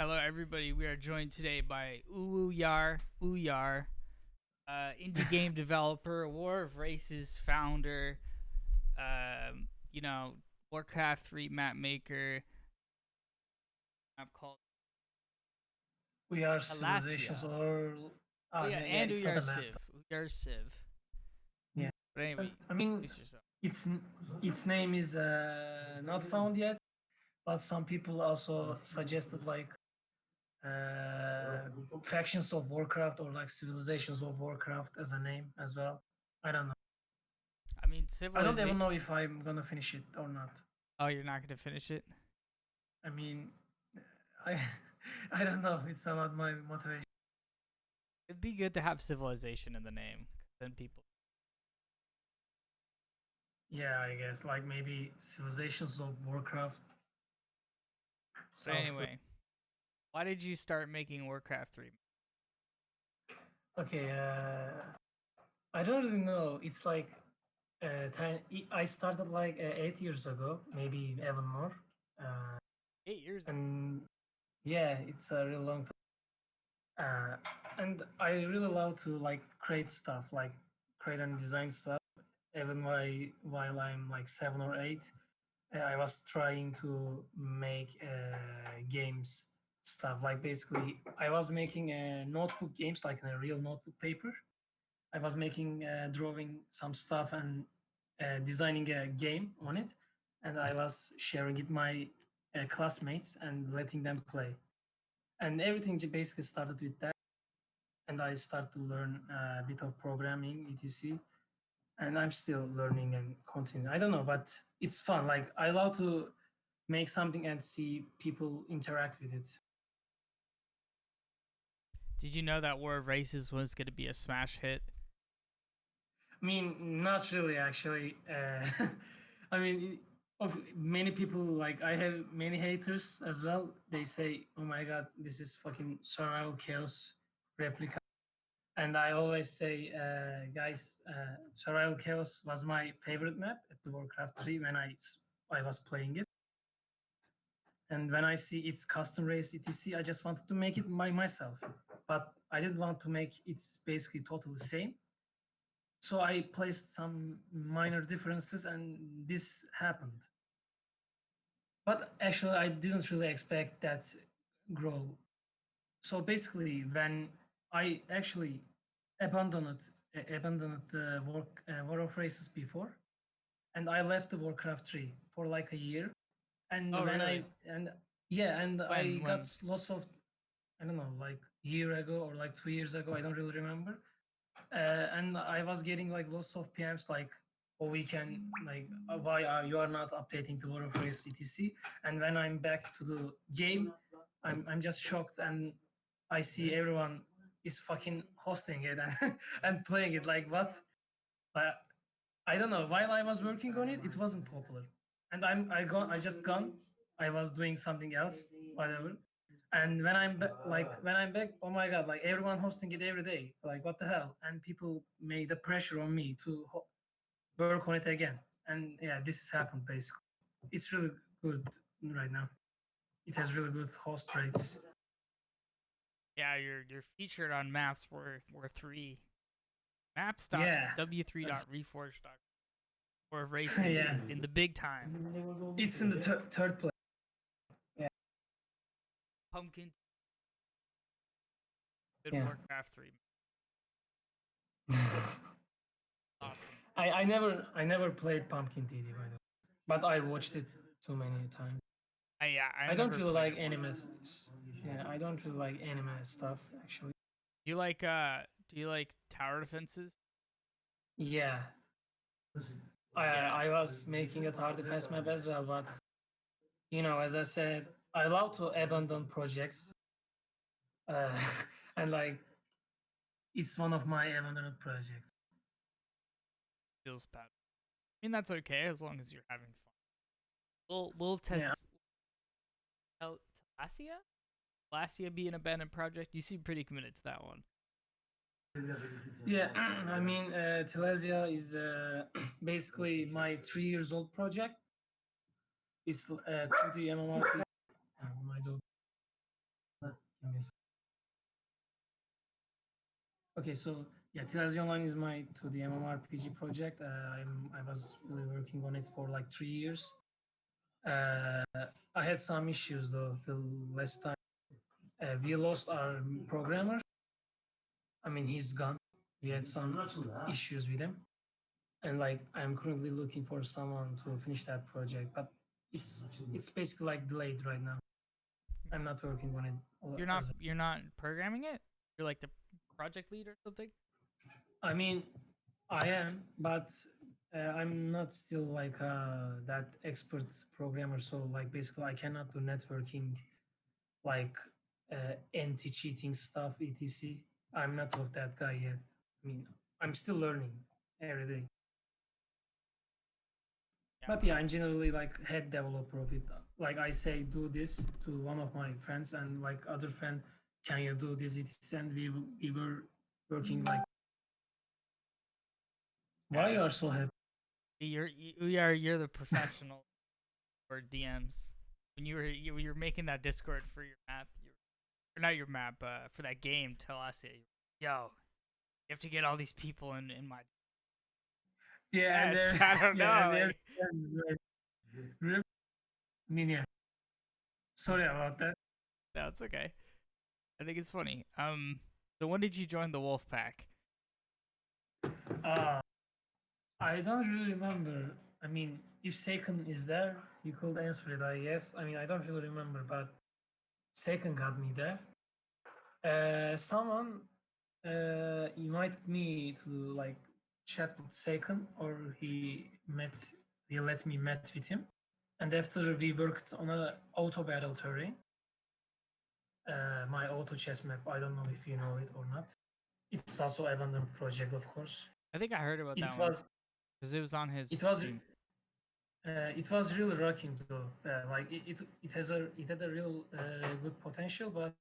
Hello, everybody. We are joined today by Uyarrr, indie game developer, War of Races founder, um, you know, Warcraft 3 map maker, map called We are civilizations Alasia. or Oh yeah, yeah, and it's not a map. Uyarrr Civ. Yeah. But anyway, I mean introduce yourself. its its name is not found yet, but some people also suggested like factions of Warcraft or like civilizations of Warcraft as a name as well. I don't know. I mean, I don't civilization. even know if I'm gonna finish it or not. Oh, you're not gonna finish it. I mean, I I don't know. It's about my motivation. It'd be good to have civilization in the name. Then people. Yeah, I guess like maybe civilizations of Warcraft But sounds good. anyway, why did you start making Warcraft 3? Okay, I don't really know. It's like I started like 8 years ago, maybe even more. Uh, 8 years ago. and yeah, it's a real long time. And I really love to like create stuff, like create and design stuff. Even while I'm like 7 or 8, I was trying to make games stuff. Like basically, I was making notebook games, like in a real notebook paper. I was making, drawing some stuff and designing a game on it, and I was sharing it my classmates and letting them play. And everything basically started with that. And I started to learn a bit of programming, etc. And I'm still learning and continue. I don't know, but it's fun. Like I love to make something and see people interact with it. Did you know that War of Races was going to be a smash hit? I mean, not really, actually. I mean, of many people, like I have many haters as well. They say, "Oh my god, this is fucking survival chaos replica." And I always say, guys, survival chaos was my favorite map at the Warcraft 3 when I was playing it. And when I see its custom race etc, I just wanted to make it by myself. But I didn't want to make it's basically totally same. So I placed some minor differences and this happened. But actually I didn't really expect that grow. So basically when I actually abandoned abandoned the War of Races before, and I left the Warcraft 3 for like a year. And Oh, when really? and yeah, and I When? got When? lots of, I don't know, like year ago or like 2 years ago, I don't really remember. And I was getting like lots of PMs like, "Oh, we can like, why are you are not updating to Warcraft etc." And when I'm back to the game, I'm just shocked, and I see everyone is fucking hosting it and, and playing it. Like what? Like, I don't know. While I was working on it, it wasn't popular, and I just gone. I was doing something else, whatever. And when when I'm back, oh my god, like everyone hosting it every day, like what the hell? And people made the pressure on me to work on it again. And yeah, this has happened basically. It's really good right now. It has really good host rates. Yeah, you're featured on maps were three Yeah, maps.w3.reforged.com or races yeah. in the big time. It's in the third place. Yeah, Pumpkin good yeah. Warcraft 3. Awesome. I never played Pumpkin TD by the way, but I watched it too many times. Yeah, I've I don't never really played like it once. anime. Yeah, I don't really like anime stuff actually. Do you like do you like tower defenses? Yeah, Yeah. I was making a tower defense map as well, but as I said, I love to abandon projects, uh, and like it's one of my abandoned projects. Feels bad. I mean that's okay as long as you're having fun. We'll Yeah, test Talasia? Talasia be an abandoned project? You seem pretty committed to that one. yeah. I mean, Telesia is basically my 3 years old project. It's 2D MMORPG. Oh, my dog. Give me a sec. Okay, so yeah, Trilogy Online is my 2D MMORPG project. I was really working on it for like 3 years. Uh, I had some issues though the last time. We lost our programmer. I mean, he's gone. We had some issues with him, and like I'm currently looking for someone to finish that project, but it's basically like delayed right now. I'm not working on it as You're not programming it. You're like the project lead or something. I mean, I am, but I'm not still like that expert programmer. So like basically, I cannot do networking, like anti-cheating stuff, etc. I'm not of that guy yet. I mean, I'm still learning every day. Yeah, But yeah, I'm generally like head developer of it. Like I say, do this to one of my friends, and like other friend, can you do this? It's and we were working like. Why yeah. you are so happy? You're the professional for DMs. When you were making that Discord for your map, or not your map, for that game, tell us it. Yo, you have to get all these people in my. Yeah, and Yes, there, I don't yeah, know. and there. Like, I mean, yeah. Sorry about that. no, it's okay. I think it's funny. So when did you join the Wolf Pack? Uh, I don't really remember. I mean, if Seiken is there, you could answer it, I guess. I mean, I don't really remember, but Seiken got me there. Someone invited me to like chat with Seiken, or he let me met with him. And after we worked on a auto battle terrain, my auto chess map. I don't know if you know it or not. It's also abandoned project, of course. I think I heard about that It one was because it was on his it was stream. it was really rocking though. Like it had a real good potential, but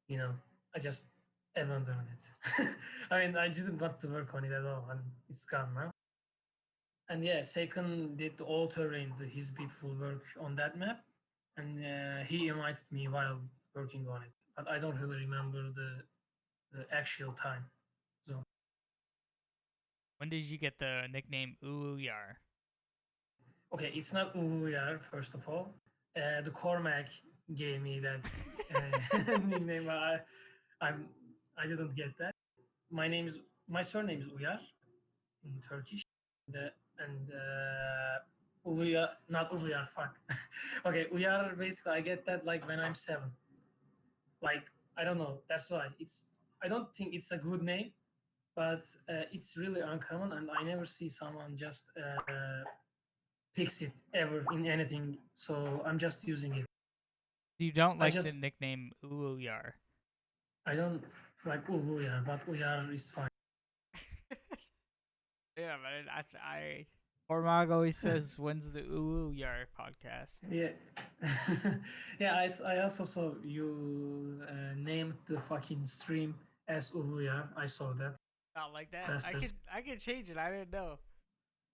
you know I just abandoned it. I mean I didn't want to work on it at all, and it's gone now. And yeah, Seiken did all terrain, his beautiful work on that map, and he invited me while working on it. But I don't really remember the actual time. So When did you get the nickname Uyarrr? okay, it's not Uyarrr, first of all. The Cormac gave me that nickname. I'm I didn't get that. My surname is Uyar in Turkish. And Uyar, not Uyar, fuck. Okay, Uyar, basically I get that like when I'm 7. Like I don't know. That's why I don't think it's a good name, but it's really uncommon, and I never see someone just picks it ever in anything. So I'm just using it. You don't I like the just nickname Uyarrr. I don't like Uyar, but Uyar is fine. Yeah, man. Cormag always says, "When's the Uyarrr podcast?" Yeah, yeah. I also saw you named the fucking stream as Uyar. I saw that. Not like that. Bastards. I could change it. I didn't know.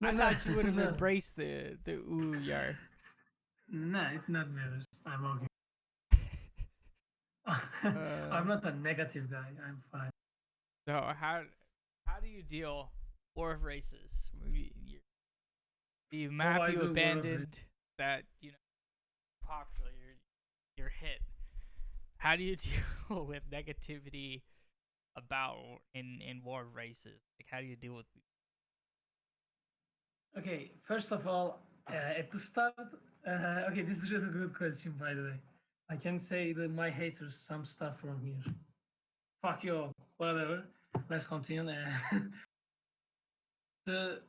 No, I no, thought you would have no, embraced the Uyarrr. no. It not matters. I'm okay. uh, I'm not a negative guy. I'm fine. so how do you deal War of Races? The Oh, map I you do War of Race. abandoned that popular your hit. How do you deal with negativity about in War of Races? Like how do you deal with Okay, first of all, at the start, okay, this is really good question, by the way. I can say that my haters some stuff from here. Fuck you all, whatever. Let's continue. The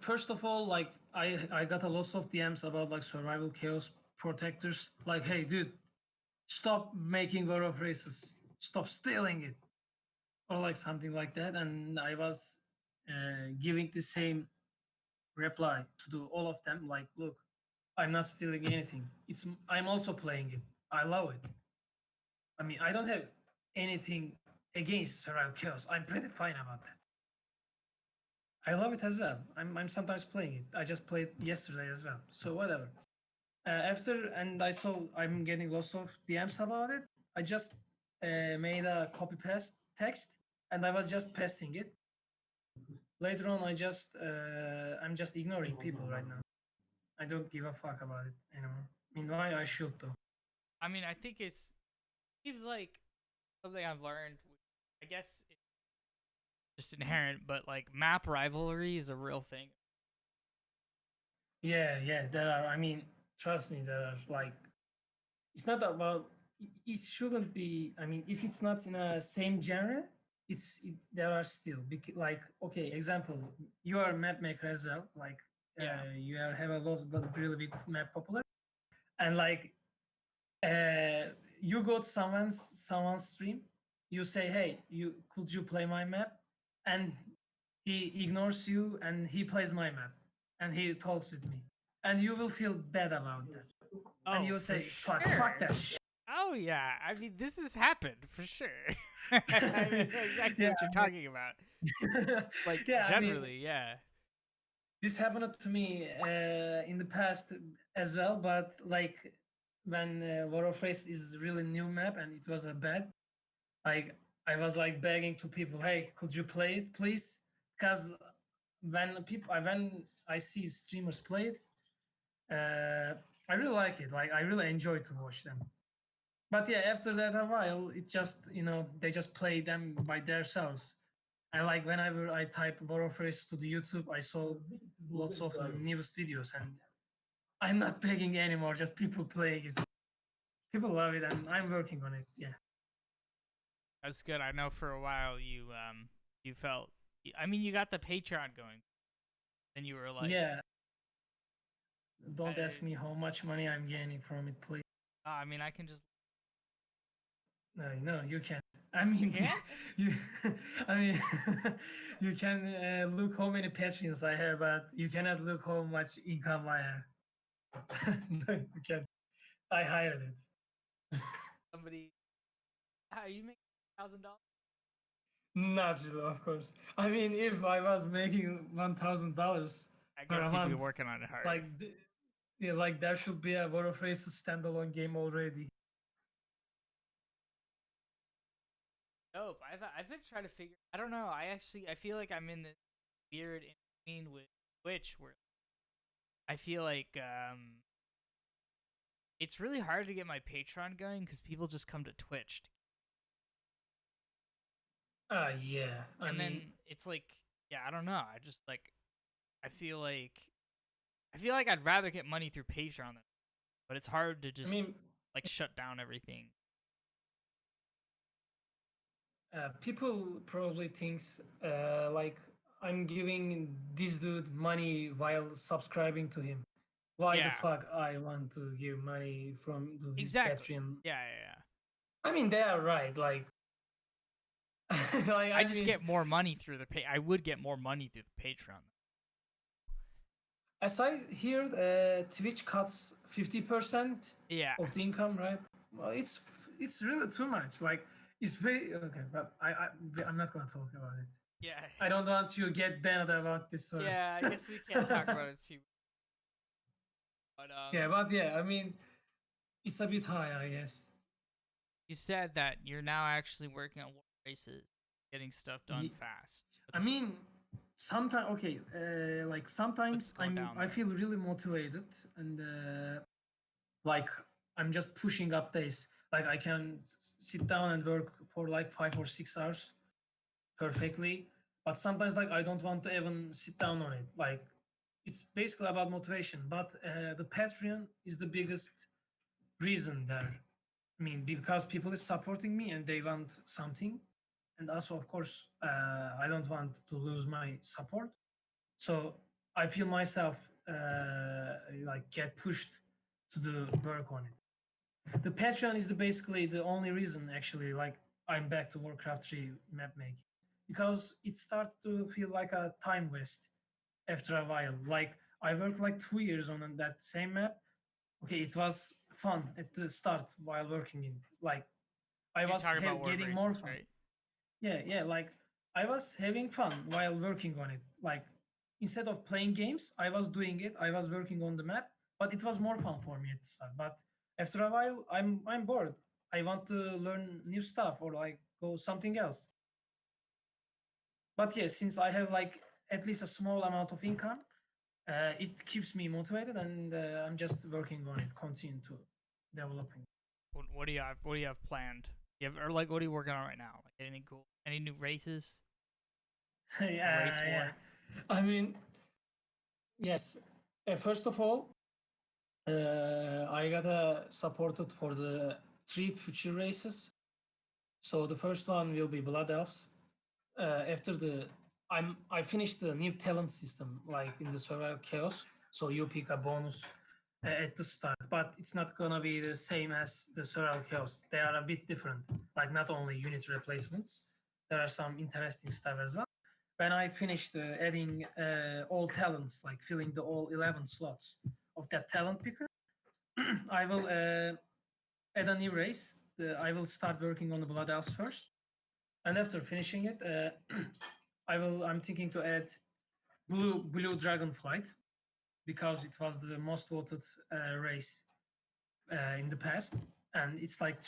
first of all, like I got a lot of DMs about like survival chaos protectors. Like, hey, dude, stop making War of Races. Stop stealing it, or like something like that. And I was giving the same reply to all of them. Like, look, I'm not stealing anything. I'm also playing it. I love it. I mean, I don't have anything against survival chaos. I'm pretty fine about that. I love it as well. I'm sometimes playing it. I just played yesterday as well. So whatever. After and I saw I'm getting lots of DMs about it. I just made a copy paste text, and I was just pasting it. Later on, I'm just ignoring people right now. I don't give a fuck about it anymore. Meanwhile, I should though. I mean, I think it's seems like something I've learned. I guess it's just inherent, but like map rivalry is a real thing. Yeah, yeah, there are. I mean, trust me, there are like it's not about it shouldn't be. I mean, if it's not in a same genre, there are still like okay, example, you are a map maker as well. Like Yeah. have a lot of really big map popular, and like uh, you go to someone's stream, you say, hey, you play my map, and he ignores you and he plays my map and he talks with me, and you will feel bad about that, and Oh, you'll for say fuck sure. that shit. Oh yeah. I mean, this has happened for sure. I mean, I know exactly Yeah, what you're talking about. Like yeah, I mean, generally, yeah. this happened to me in the past as well, but like when Warcraft is really new map and it was a bad, like I was like begging to people, hey, could you play it, please? Because when I see streamers play it, I really like it. Like I really enjoy to watch them. But yeah, after that a while, it just they just play them by themselves. And like whenever I type Warcraft to the YouTube, I saw lots of newest videos, and I'm not begging anymore. Just people playing it. People love it, and I'm working on it. Yeah. That's good. I know for a while you felt. I mean, you got the Patreon going, and you were like, Yeah. Don't ask I, me how much money I'm gaining from it, please. I mean, I can just. No, no, you can't. I You mean, can't. you. I mean, you can look how many patrons I have, but you cannot look how much income I have. No, you can't. I hired it. Somebody. How you make $1,000? Not really, of course. I mean, if I was making $1,000 I per guess a you'd be month, working on it hard. like, yeah, like there should be a Warcraft standalone game already. Dope. I've been trying to figure. I don't know. I feel like I'm in this weird in between with Twitch where I feel like it's really hard to get my Patreon going because people just come to Twitch, Yeah. I and mean, then it's like, yeah, I don't know. I just like I feel like I feel like I'd rather get money through Patreon than, but it's hard to I just mean, like shut down everything. people probably thinks like I'm giving this dude money while subscribing to him. Why the Yeah, fuck I want to give money from to his exactly. Patreon? Yeah. I mean, they are right. Like, like I I just mean, get more money through the pay. I would get more money through the Patreon. as I hear, Twitch cuts 50% Yeah, of the income, right? Well, it's really too much. Like, it's very okay, but I'm not gonna talk about it. yeah, I don't want you to get banned about this one. yeah. I guess we can't talk about it too. But Yeah, but yeah, I mean, it's a bit high, I guess. you said that you're now actually working on war races, getting stuff done Ye- fast. I mean, sometimes okay, like What's sometimes going down I there? feel really motivated, and like I'm just pushing up days. Like I can sit down and work for like 5 or 6 hours perfectly, but sometimes like I don't want to even sit down on it. Like it's basically about motivation, but the Patreon is the biggest reason there. I mean, because people is supporting me and they want something, and also of course I don't want to lose my support. So I feel myself like get pushed to the work on it. The Patreon is basically the only reason actually like I'm back to Warcraft 3 map making, because it started to feel like a time waste after a while. Like I worked like 2 years on that same map. Okay, it was fun at the start while working in it. Like I You're was talking about war getting more races, fun. right? Yeah, yeah, like I was having fun while working on it. Like instead of playing games, I was doing it. I was working on the map, but it was more fun for me at the start. But after a while, I'm bored. I want to learn new stuff or like go something else. But yeah, since I have like at least a small amount of income, it keeps me motivated, and I'm just working on it, continue to developing. What do you have? What do you have planned? You have, or like, what are you working on right now? Like anything cool? Any new races? A race Yeah. war? I mean, yes. First of all, I got supported for the 3 future races. So the first one will be Blood Elves. After I finished the new talent system like in the survival chaos. So you pick a bonus at the start, but it's not gonna be the same as the survival chaos. They are a bit different. Like not only unit replacements, there are some interesting stuff as well. When I finished adding all talents, like filling the all 11 slots of that talent picker, I will add a new race. I will start working on the Blood Elves first, and after finishing it, I'm thinking to add Blue Dragonflight because it was the most voted race in the past, and it's like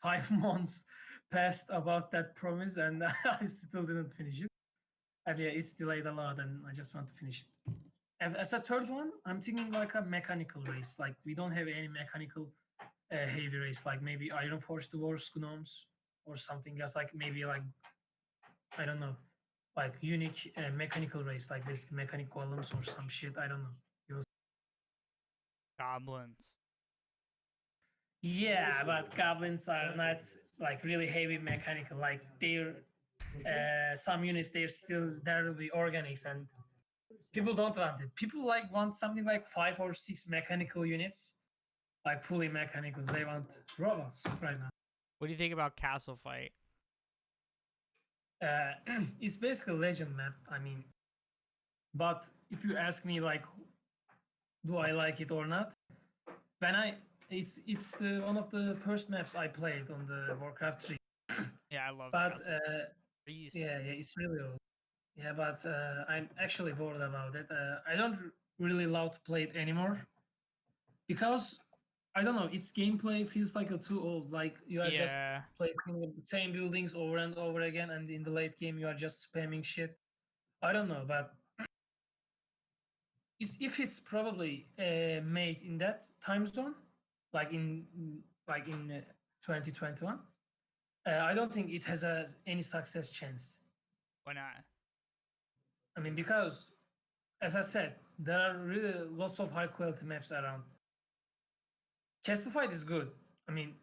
5 months passed about that promise, and I still didn't finish it. And yeah, it's delayed a lot, and I just want to finish it. As a third one, I'm thinking like a mechanical race. Like we don't have any mechanical heavy race, like maybe Ironforged Dwarves, Gnomes, or something else. Like maybe like I don't know, like unique mechanical race, like basically mechanic golems or some shit. I don't know. It was Goblins. yeah, but goblins are not like really heavy mechanical. Like they're some units, they're still there will be organics, and people don't want it. People like want something like 5 or 6 mechanical units, like fully mechanical. They want robots right now. What do you think about Castle Fight? It's basically legend map. I mean, but if you ask me like, do I like it or not? When I it's the one of the first maps I played on the Warcraft 3. Yeah, I love But Castle Fight. yeah, it's really old. Yeah, but I'm actually bored about it. I don't really love to play it anymore because I don't know. Its gameplay feels like a too old. Like you are just Yeah, placing the same buildings over and over again, and in the late game you are just spamming shit. I don't know, but if it's probably made in that time zone, like in 2021, I don't think it has any success chance. why not? I mean, because as I said, there are really lots of high quality maps around. Castlefight is good. I mean,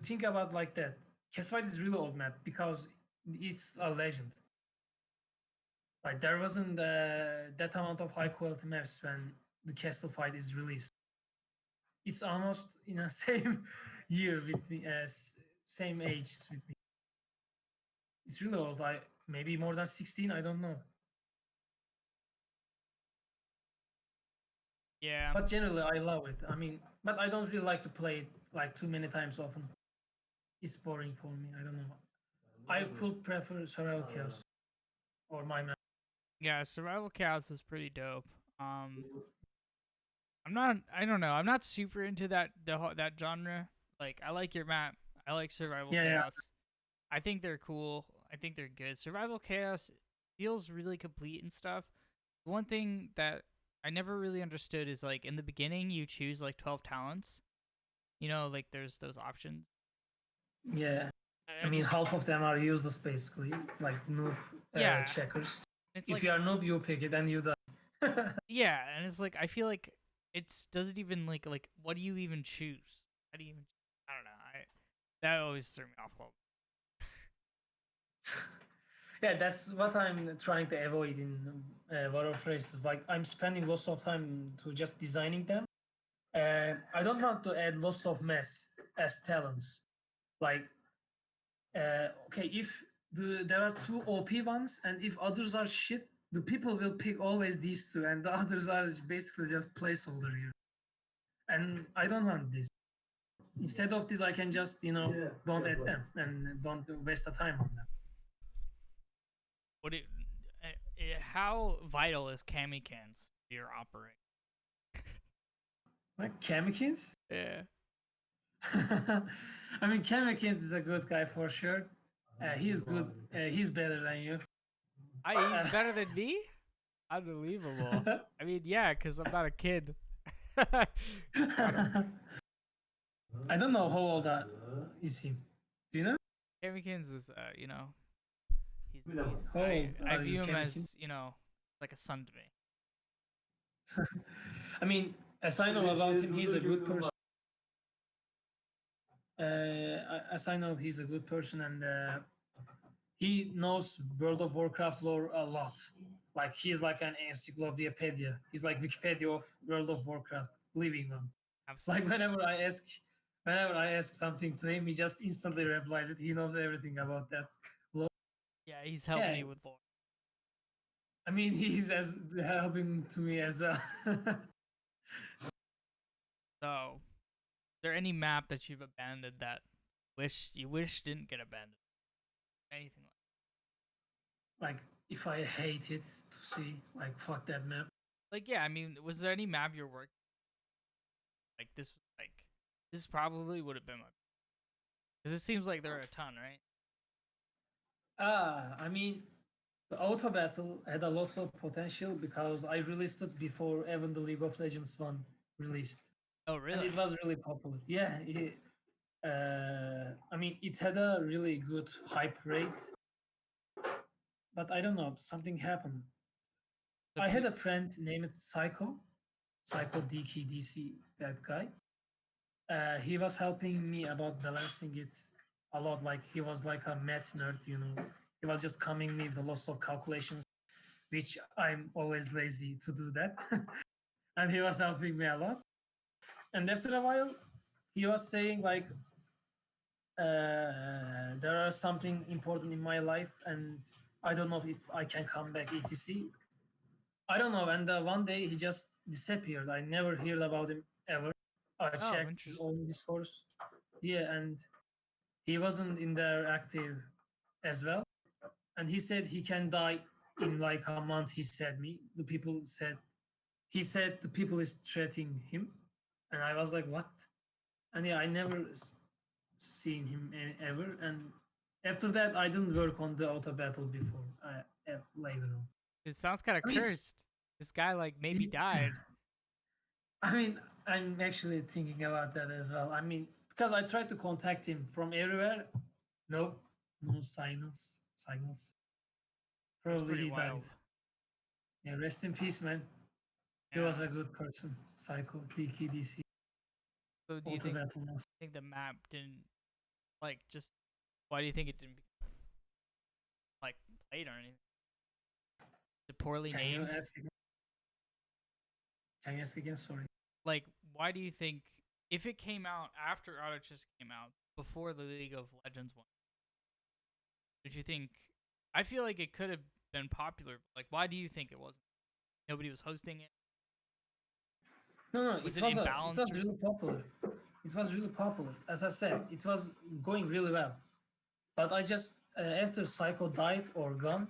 think about like that. Castlefight is really old map because it's a legend. Like there wasn't that amount of high quality maps when the Castlefight is released. It's almost in the same year with me as same age with me. It's really old. Like maybe more than 16. I don't know. Yeah, But generally, I love it. I mean, but I don't really like to play it like too many times often. It's boring for me. I don't know. I could prefer Survival Chaos or my map. yeah. Survival Chaos is pretty dope. I'm not. I don't know. I'm not super into that genre. Like, I like your map. I like Survival Yeah, yeah, Chaos. I think they're cool. I think they're good. Survival Chaos feels really complete and stuff. One thing that I never really understood is like in the beginning you choose like 12 talents. You know, like there's those options. yeah. I I mean, just half of them are useless basically, like noob yeah. checkers. It's If like you are noob, you pick it and you die. yeah, and it's like I feel like it's doesn't even like what do you even choose? How do you even I don't know. That always threw me off a little. Yeah, that's what I'm trying to avoid in Warcraft races. Like I'm spending lots of time to just designing them. I don't want to add lots of mess as talents. Like, okay, if there are two OP ones, and if others are shit, the people will pick always these two, and the others are basically just placeholder here. And I don't want this. Instead of this, I can just don't add them and don't waste the time on them. What it, how vital is Kamikans to your operate? Like Kamikins? Yeah. I mean, Ken McKinsey is a good guy for sure. He's good. He's better than you. He's better than me. Unbelievable. I mean, yeah, because I'm not a kid. Got him. I don't know how old is he. Do you know? Kevin is, he's How old I are you, view him Ken McKinsey? as like a son to me. I mean, as I know about him, he's a good person. As I know, he's a good person, and he knows World of Warcraft lore a lot. Like he's like an encyclopedia. He's like Wikipedia of World of Warcraft, living on. Like Absolutely. whenever I ask something to him, he just instantly replies it. He knows everything about that lore. Yeah, he's helped Yeah, me with lore. I mean he's as helping to me as well. So, is there any map that you've abandoned that you wish didn't get abandoned? Anything Like if I hate it to see, like fuck that map. like yeah, I mean, was there any map you're working like this probably would have been my because it seems like there are a ton, right? I mean the auto battle had a lot of potential because I released it before even the League of Legends one released, Oh, and really? it was really popular. Yeah, I mean it had a really good hype rate, but I don't know, something happened. The I had pe- a friend named Psycho DKDC, that guy. He was helping me about balancing it a lot. Like he was like a math nerd, you know. He was just coming me with a lot of calculations, which I'm always lazy to do that. And he was helping me a lot. And after a while, he was saying like, there are something important in my life, and I don't know if I can come back, etc. I don't know. And one day he just disappeared. I never heard about him ever. I oh, checked his interesting. own discourse. Yeah, and he wasn't in there active as well. And he said he can die in like a month. He said me. The people said he said the people is threatening him, and I was like, what? And yeah, I never seen him ever. And after that, I didn't work on the auto battle before. Later on. It sounds kind of I mean, cursed. This guy like maybe died. I mean, I'm actually thinking about that as well. I mean, because I tried to contact him from everywhere. Nope, no signals. That's Probably pretty he died. wild. Yeah, rest in peace, man. He was Yeah. a good person. Psycho, DKDC, So do you Auto Battle Master. think the map didn't like just why do you think it didn't like played or anything? Is it poorly Can you named? ask again? Can you ask again? Sorry. Like why do you think if it came out after Auto Chess came out before the League of Legends one, did you think I feel like it could have been popular. Like why do you think it wasn't? Nobody was hosting it? No, Was it it was imbalanced or really something? popular. It was really popular. As I said, it was going really well. But I just after Psycho died or gone,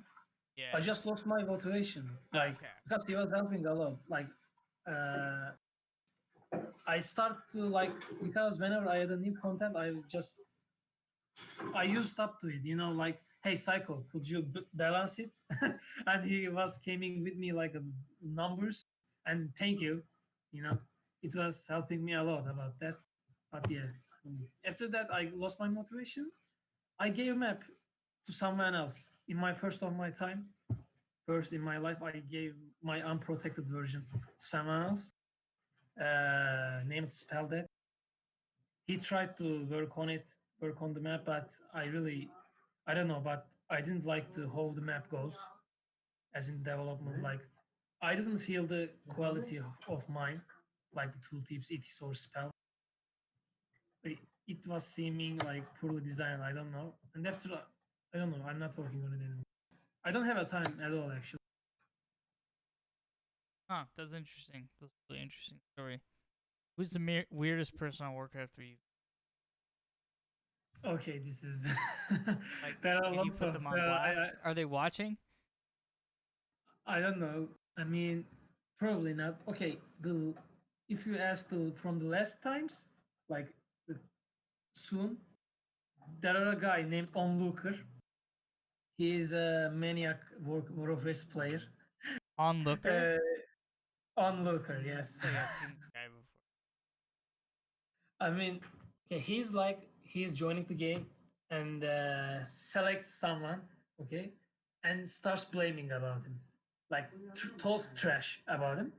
I Yeah. just lost my motivation. Like Okay. because he was helping a lot. Like uh, I start to like because whenever I had a new content, I used up to it. You know, like hey Psycho, could you balance it? And he was coming with me like numbers and thank you. You know, it was helping me a lot about that. But yeah, after that I lost my motivation. I gave map to someone else in my first of my time. First in my life, I gave my unprotected version to someone else, named Spelldead. He tried to work on the map, but I don't know, but I didn't like to how the map goes as in development. Like, I didn't feel the quality of mine, like the tooltips, ETs, or spell. It was seeming like poorly designed. I don't know. And after, I don't know. I'm not working on it anymore. I don't have a time at all, actually. Huh, that's interesting. That's a really interesting story. Who's the weirdest person on Warcraft 3? Okay, this is. Like, There are can you lots put of. them on blast? Are they watching? I don't know. I mean, probably not. Okay, the if you ask from the last times, like soon. There are a guy named Onlooker. He is a maniac Warcraft player. Onlooker? Uh, Onlooker, yes. I think I've seen this guy before. I mean, okay, he's like he's joining the game and selects someone, okay, and starts blaming about him, like talks trash about him,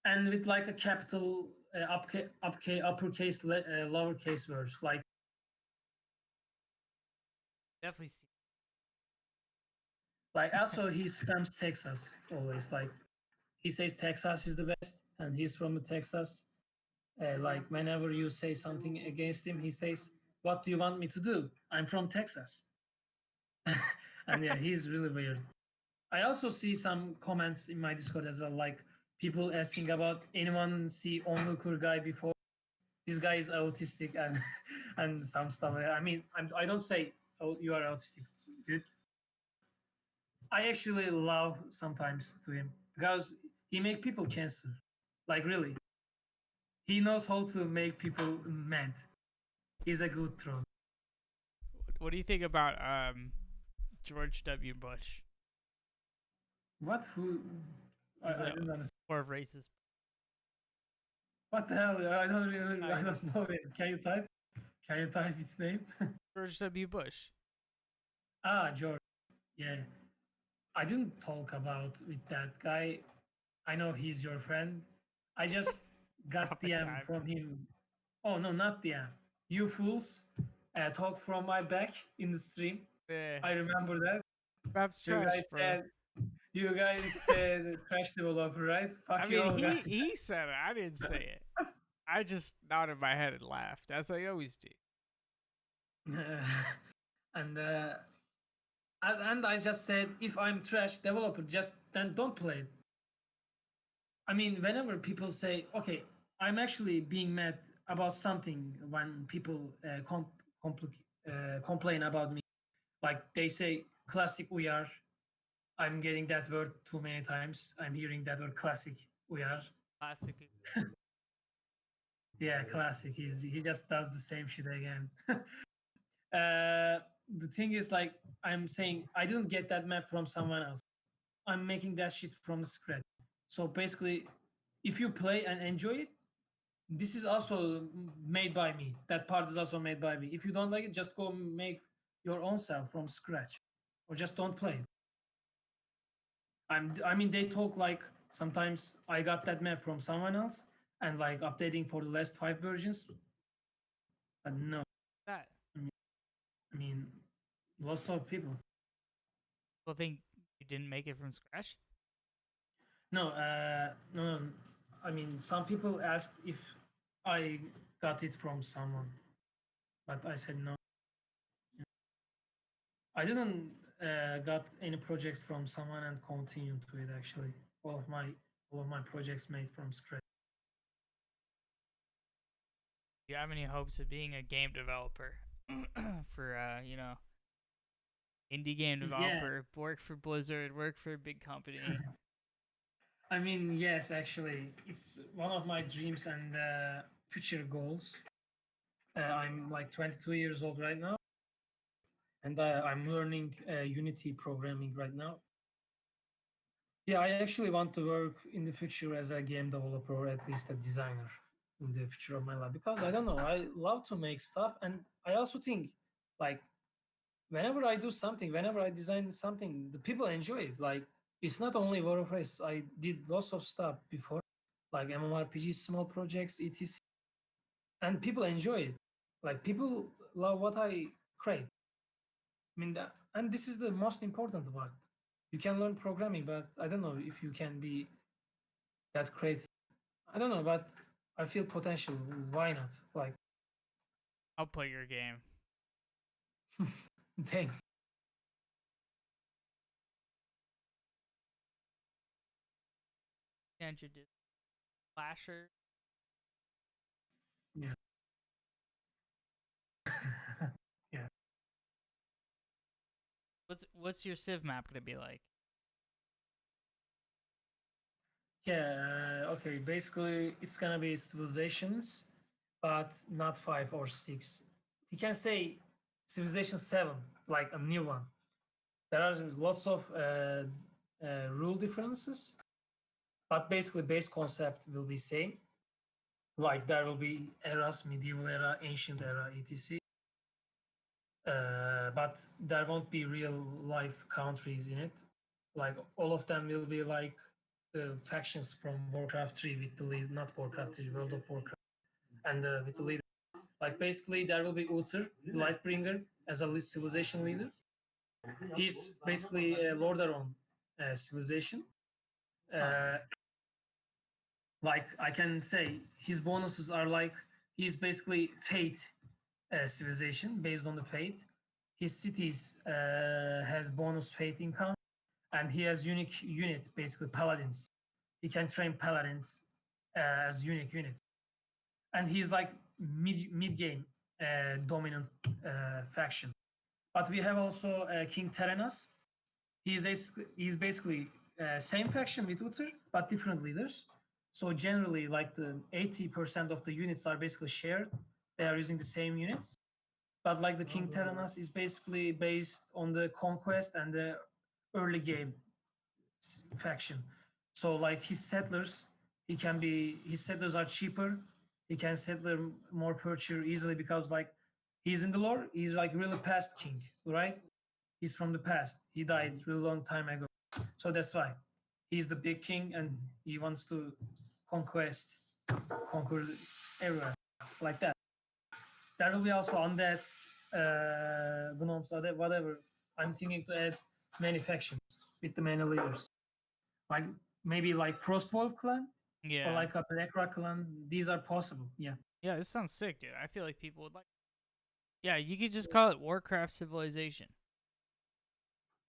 and with like a capital uppercase lowercase words, Definitely see. like also he spams Texas always, like he says Texas is the best and he's from the Texas. Like whenever you say something against him, he says, "What do you want me to do? I'm from Texas." And yeah, he's really weird. I also see some comments in my Discord as well, like people asking about anyone see onlooker guy before. This guy is autistic and and some stuff. I mean, I don't say, oh, you are autistic, dude. I actually love sometimes to him because he make people cancer. Like really, he knows how to make people mad. He's a good troll. What do you think about George W. Bush? What? Who? He's I a didn't understand. more racist. What the hell? I don't really. I I, don't know it. Can you type? Can you type its name? George W. Bush. Ah, George. Yeah. I didn't talk about with that guy. I know he's your friend. I just got Proper DM time. from him. Oh no, not DM. You fools talked from my back in the stream. Yeah. I remember that. Maps You trash, guys bro. said you guys said crash developer, right? I Fuck you mean, all, guys. he said it. I didn't say it. I just nodded my head and laughed, as I always do. and and I just said, if I'm trash developer, just then don't play it. I mean, whenever people say, okay, I'm actually being mad about something when people complain about me, like they say classic Uyarrr. I'm getting that word too many times. I'm hearing that word classic Uyarrr. Classic. Yeah, classic. He just does the same shit again. The thing is, like, I'm saying I didn't get that map from someone else. I'm making that shit from scratch. So basically, if you play and enjoy it, this is also made by me. That part is also made by me. If you don't like it, just go make your own self from scratch, or just don't play. I mean, they talk like sometimes I got that map from someone else and like updating for the last 5 versions. But no, That I mean, lots of people. people think you didn't make it from scratch. No, no. I mean, some people asked if I got it from someone, but I said no. I didn't got any projects from someone and continue to it. Actually, all of my projects made from scratch. Do you have any hopes of being a game developer for indie game Yeah, developer, work for Blizzard, work for a big company? I mean, yes, actually, it's one of my dreams and future goals. I'm like 22 years old right now, and I'm learning Unity programming right now. Yeah, I actually want to work in the future as a game developer or at least a designer in the future of my life because I don't know, I love to make stuff, and I also think like whenever I do something, whenever I design something, the people enjoy it. Like it's not only Warcraft. I did lots of stuff before, like MMORPGs, small projects, etc. And people enjoy it. Like people love what I create. I mean, and this is the most important part. You can learn programming, but I don't know if you can be that creative. I don't know, but I feel potential. Why not? Like, I'll play your game. thanks. Can't you do Flasher? Yeah. Yeah. What's your Civ map gonna be like? Yeah. Okay. Basically, it's gonna be civilizations, but not 5 or 6. you can say Civilization 7, like a new one. There are lots of rule differences, but basically base concept will be same. Like there will be eras, medieval era, ancient era, etc. But there won't be real life countries in it. Like all of them will be like the factions from Warcraft 3 with the lead, not Warcraft 3, World of Warcraft, and with the leader. Like basically there will be Uther, Lightbringer, as a civilization leader. He's basically a lorder on civilization. Uh, like I can say, his bonuses are like he's basically fate civilization based on the fate. His cities has bonus fate income, and he has unique unit basically paladins. He can train paladins as unique unit, and he's like mid game dominant faction. But we have also King Terenas. He's basically same faction with Uther, but different leaders. So generally, like the 80% of the units are basically shared. They are using the same units. But like the King Terenas is basically based on the conquest and the early game faction. So like his settlers, his settlers are cheaper. He can settle more furniture easily because like he's in the lore. He's like really past king, right? He's from the past. He died really long time ago. So that's why he's the big king and he wants to conquer everywhere like that. There will be also undeads, gnomes, whatever. I'm thinking to add many factions with the many leaders, like maybe like Frostwolf clan or Yeah. like a Blackrock clan. These are possible. Yeah, Yeah, this sounds sick, dude. I feel like people would like. Yeah, you could just call it Warcraft Civilization.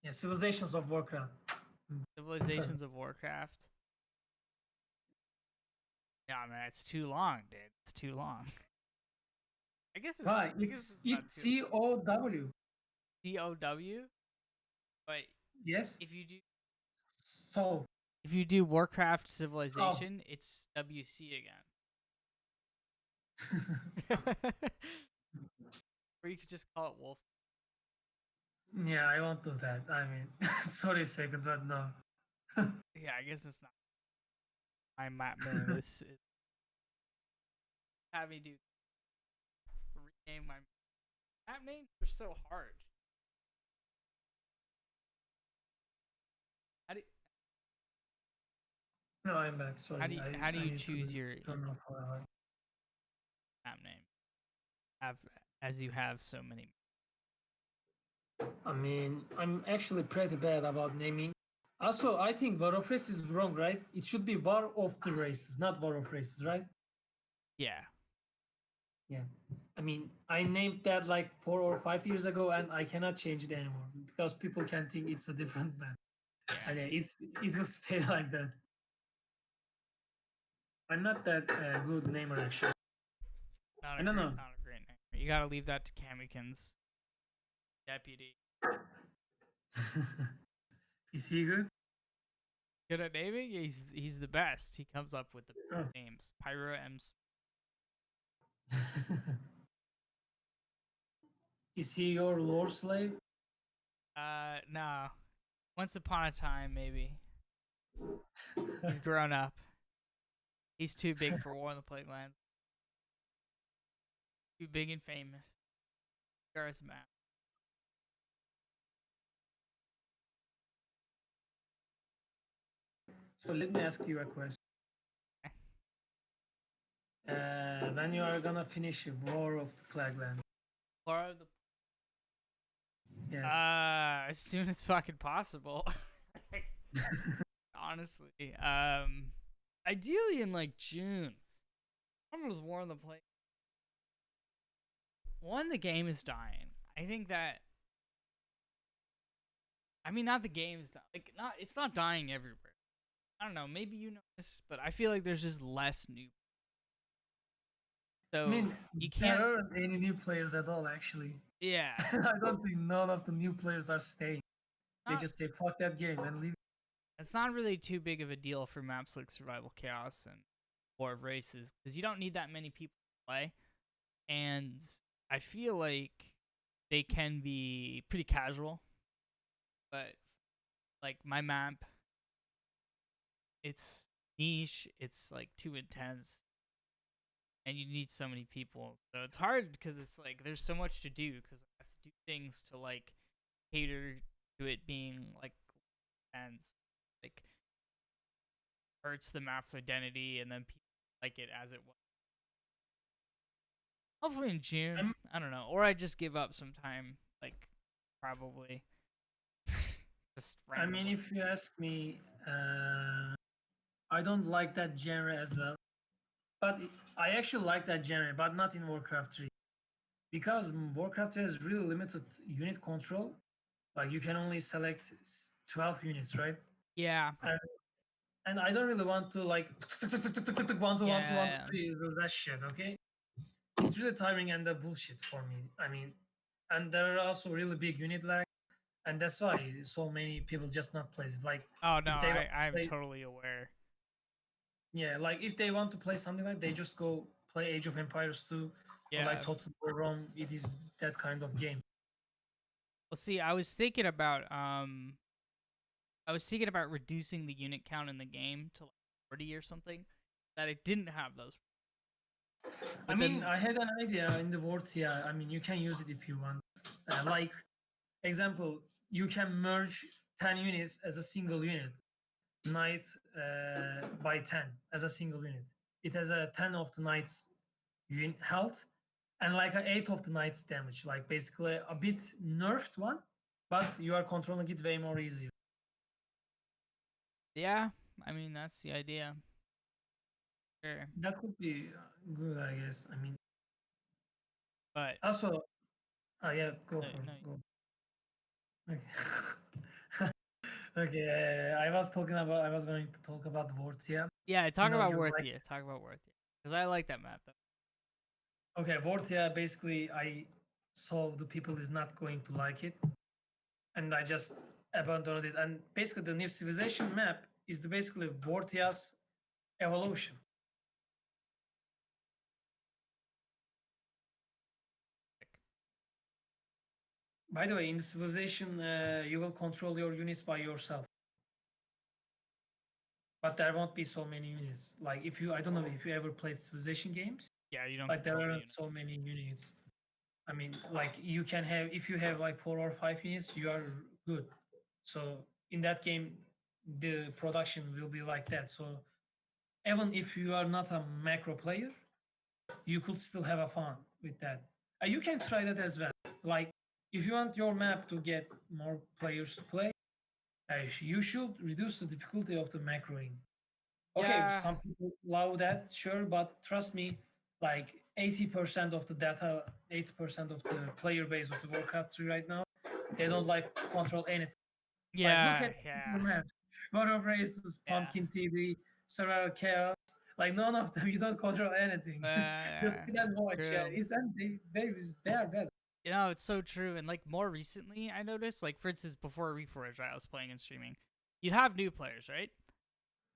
yeah. Civilizations of Warcraft. Civilizations of Warcraft. Yeah, man, it's too long, dude. It's too long. I guess it's. Right. I guess it's not It's too COW. COW, but Yes. if you do So. Warcraft Oh. Civilization, it's WC again. Or you could just call it Wolf. Yeah, I won't do that. I mean, sorry, second, but no. Yeah, I guess it's not my map name. It's have me do rename my map names are so hard. How do No, I'm back. Sorry, how do I you need to choose your turn off for a while. map name? Have as you have so many. I mean, I'm actually pretty bad about naming. Also, I think War of Races is wrong, right? It should be War of the Races, not War of Races, right? Yeah. Yeah. I mean, I named that like 4 or 5 years ago, and I cannot change it anymore because people can think it's a different map. And it will stay like that. I'm not that good namer actually. I don't know. Not a great name. You gotta leave that to Kamikins deputy. Is he good? Good at naming? Yeah, he's the best. He comes up with the Oh. names. Pyro M. Is he your lore slave? No. Once upon a time, maybe. He's grown up. He's too big for War in the Plague Lands. Too big and famous. Gar's map. So let me ask you a question. When you are gonna finish War of the Plagueland? War of the Yes. as soon as fucking possible. Honestly. Ideally in like June. I'm with War in the Plague. One, the game is dying. I think that I mean not the game is like not it's not dying everywhere. I don't know, maybe you know this, but I feel like there's just less new. So I mean, you can't there aren't any new players at all, actually. yeah. I don't think none of the new players are staying. They Not just say fuck that game and leave. it's not really too big of a deal for maps like Survival Chaos and War of Races because you don't need that many people to play, and I feel like they can be pretty casual, but like my map, it's niche, it's like too intense, and you need so many people. So it's hard because it's like there's so much to do because I have to do things to like cater to it being like intense, like hurts the map's identity, and then people like it as it was. Hopefully in June, I'm, I don't know, or I just give up sometime, like probably just I mean, randomly. if you ask me, I don't like that genre as well. But I actually like that genre, but not in Warcraft 3. Because Warcraft has really limited unit control. Like you can only select 12 units, right? Yeah, And, and I don't really want to like one to one to one to yeah. three that shit, okay? It's really tiring and the bullshit for me. I mean, and there are also really big unit lag, and that's why so many people just not play it. Like Oh no, if they want to I'm play, totally aware. yeah, like if they want to play something like they just go play Age of Empires 2 or like Yeah. Total War Rome. It is that kind of game. Well, see, I was thinking about reducing the unit count in the game to like 40 or something. That it didn't have those. I But mean, then, I had an idea in the Vortia. I mean, you can use it if you want. Like, example, you can merge 10 units as a single unit, knight by 10 as a single unit. It has a 10 of the knight's health and like a 8 of the knight's damage. Like, basically, a bit nerfed one, but you are controlling it way more easier. yeah, I mean that's the idea. Sure, That could be good, I guess. I mean, but also, yeah, go no, for it. no. Go. Okay. Okay, I was going to talk about Vortia. Yeah, You talk know, about you like, Worthia. Talk about Worthia because I like that map though. okay, Vortia, basically, I saw the people is not going to like it, and I just abandoned it. And basically, the new civilization map is basically Vortia's evolution. By the way, in the civilization, you will control your units by yourself, but there won't be so many units. Like if you, I don't know if you ever played civilization games, Yeah, you don't like there control the aren't unit. so many units. I mean, like you can have if you have like 4 or 5 units, you are good. So in that game, the production will be like that. So even if you are not a macro player, you could still have a fun with that. You can try that as well. Like if you want your map to get more players to play, you should reduce the difficulty of the macroing. Okay, Yeah, some people love that, sure, but trust me, like 80% of the data, 80% of the player base of the Warcraft 3 right now, they don't like to control anything. Like, look yeah, at yeah, the maps. World of Races, yeah. Pumpkin TV, Survival Chaos. Like, none of them, you don't control anything. Just sit and watch. Yeah, True. it's and they are better. You know, it's so true. And like more recently, I noticed, like for instance, before Reforged, right, I was playing and streaming. You'd have new players, right?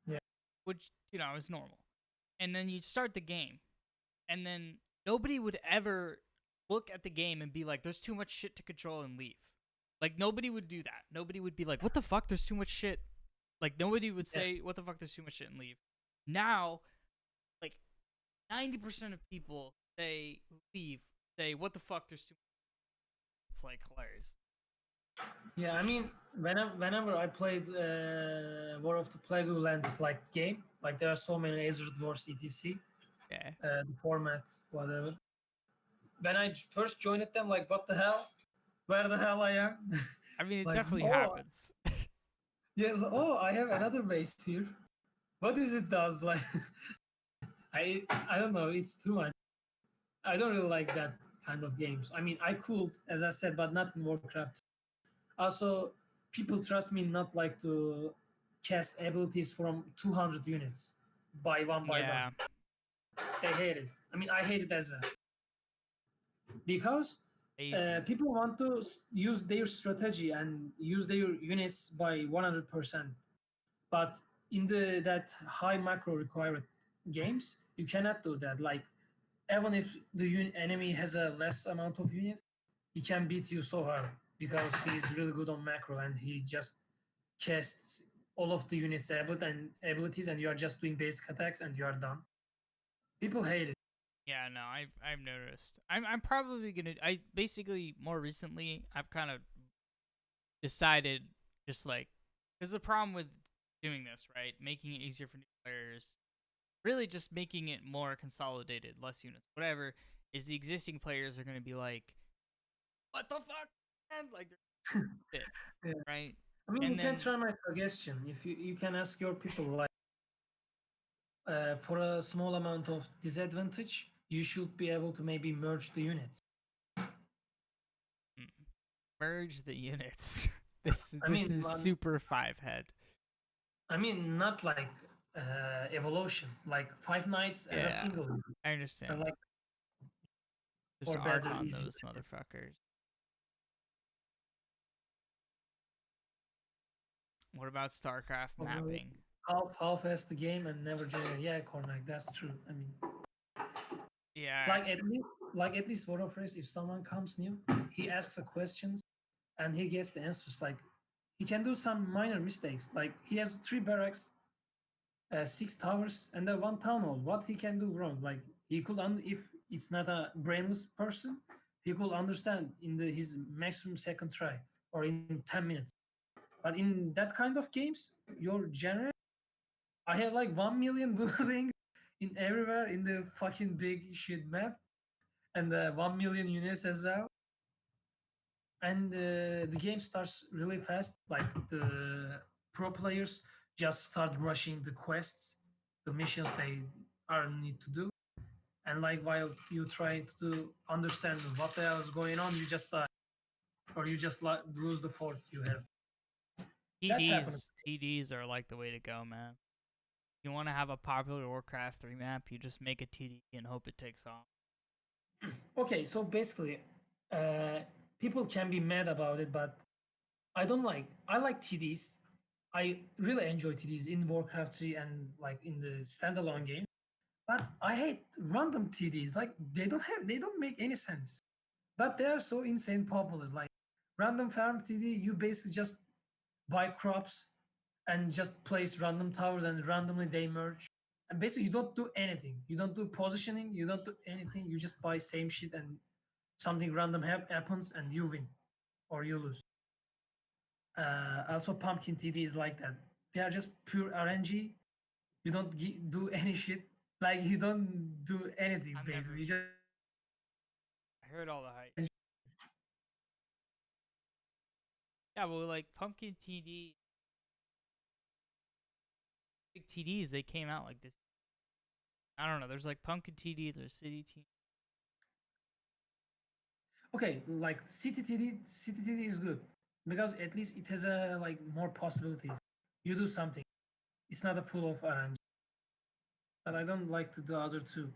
Yeah, Which is normal. And then you'd start the game, and then nobody would ever look at the game and be like, "There's too much shit to control," and leave. Like nobody would do that. Nobody would be like, "What the fuck? There's too much shit." Like nobody would yeah. say, "What the fuck? There's too much shit," and leave. Now, like 90% of people say leave say, "What the fuck? There's too." It's like hilarious. Yeah, I mean, whenever I played War of the Plague Lands like game, like there are so many Azeroth Wars etc. Yeah. The format, whatever. When I first joined them, like what the hell? Where the hell I am? I mean, it Like definitely oh happens. yeah, oh I have another base here. What is it does like? I don't know. It's too much. I don't really like that kind of games. I mean, I could, as I said, but not in Warcraft. Also, people trust me not like to cast abilities from 200 units by one. Yeah. They hate it. I mean, I hate it as well because Lazy. people want to use their strategy and use their units by 100%. But in the that high macro required games, you cannot do that. Like even if the enemy has a less amount of units, he can beat you so hard because he's really good on macro and he just casts all of the units' abilities, and you are just doing basic attacks and you are done. People hate it. Yeah, no, I've noticed. I'm probably gonna. I basically more recently I've kind of decided just like because the problem with doing this, right, making it easier for new players, really just making it more consolidated, less units, whatever, is the existing players are gonna be like, what the fuck, man? Like they're it, Yeah. right? I mean, you And can then try my suggestion. If you can ask your people like for a small amount of disadvantage, you should be able to maybe merge the units. mm, merge the units. this I this mean, is super five head. not like evolution, like Five Nights as a Yeah, single unit, I understand. like Just or arc better, on easy. those motherfuckers. What about StarCraft Probably mapping? half as the game and never generate. Yeah, Cormac, that's true. I mean, Yeah, like at least Warcraft, if someone comes new, he asks a questions and he gets the answers. Like he can do some minor mistakes. Like he has three barracks, six towers, and one town hall. What he can do wrong? Like he could, if it's not a brainless person, he could understand in his maximum second try or in 10 minutes. But in that kind of games, your general, I have like 1 million buildings in everywhere in the fucking big shit map, and 1 million units as well. And the game starts really fast. Like the pro players just start rushing the quests, the missions they are need to do, and like while you try to understand what the hell is going on, you just die or you just lose the fort you have. That happens. TDs are like the way to go, man. You want to have a popular Warcraft 3 map, you just make a TD and hope it takes off. Okay, so basically, uh, people can be mad about it, but I don't like. I like TDs. I really enjoy TDs in Warcraft 3 and like in the standalone game. But I hate random TDs. Like they don't make any sense. But they are so insane popular. Like random farm TD, you basically just buy crops and just place random towers and randomly they merge. And basically you don't do anything. You don't do positioning, you don't do anything. You just buy same shit and something random happens and you win or you lose. Also pumpkin TD is like that. They are just pure RNG. You don't do any shit. Like you don't do anything I've basically. never You just I heard all the hype. Yeah, well, like Pumpkin TD, big TDs, they came out like this. I don't know. There's like Pumpkin TD, there's City TD. okay. Like CTTD is good because at least it has a like more possibilities. You do something. It's not a full of RNG. But I don't like the other two.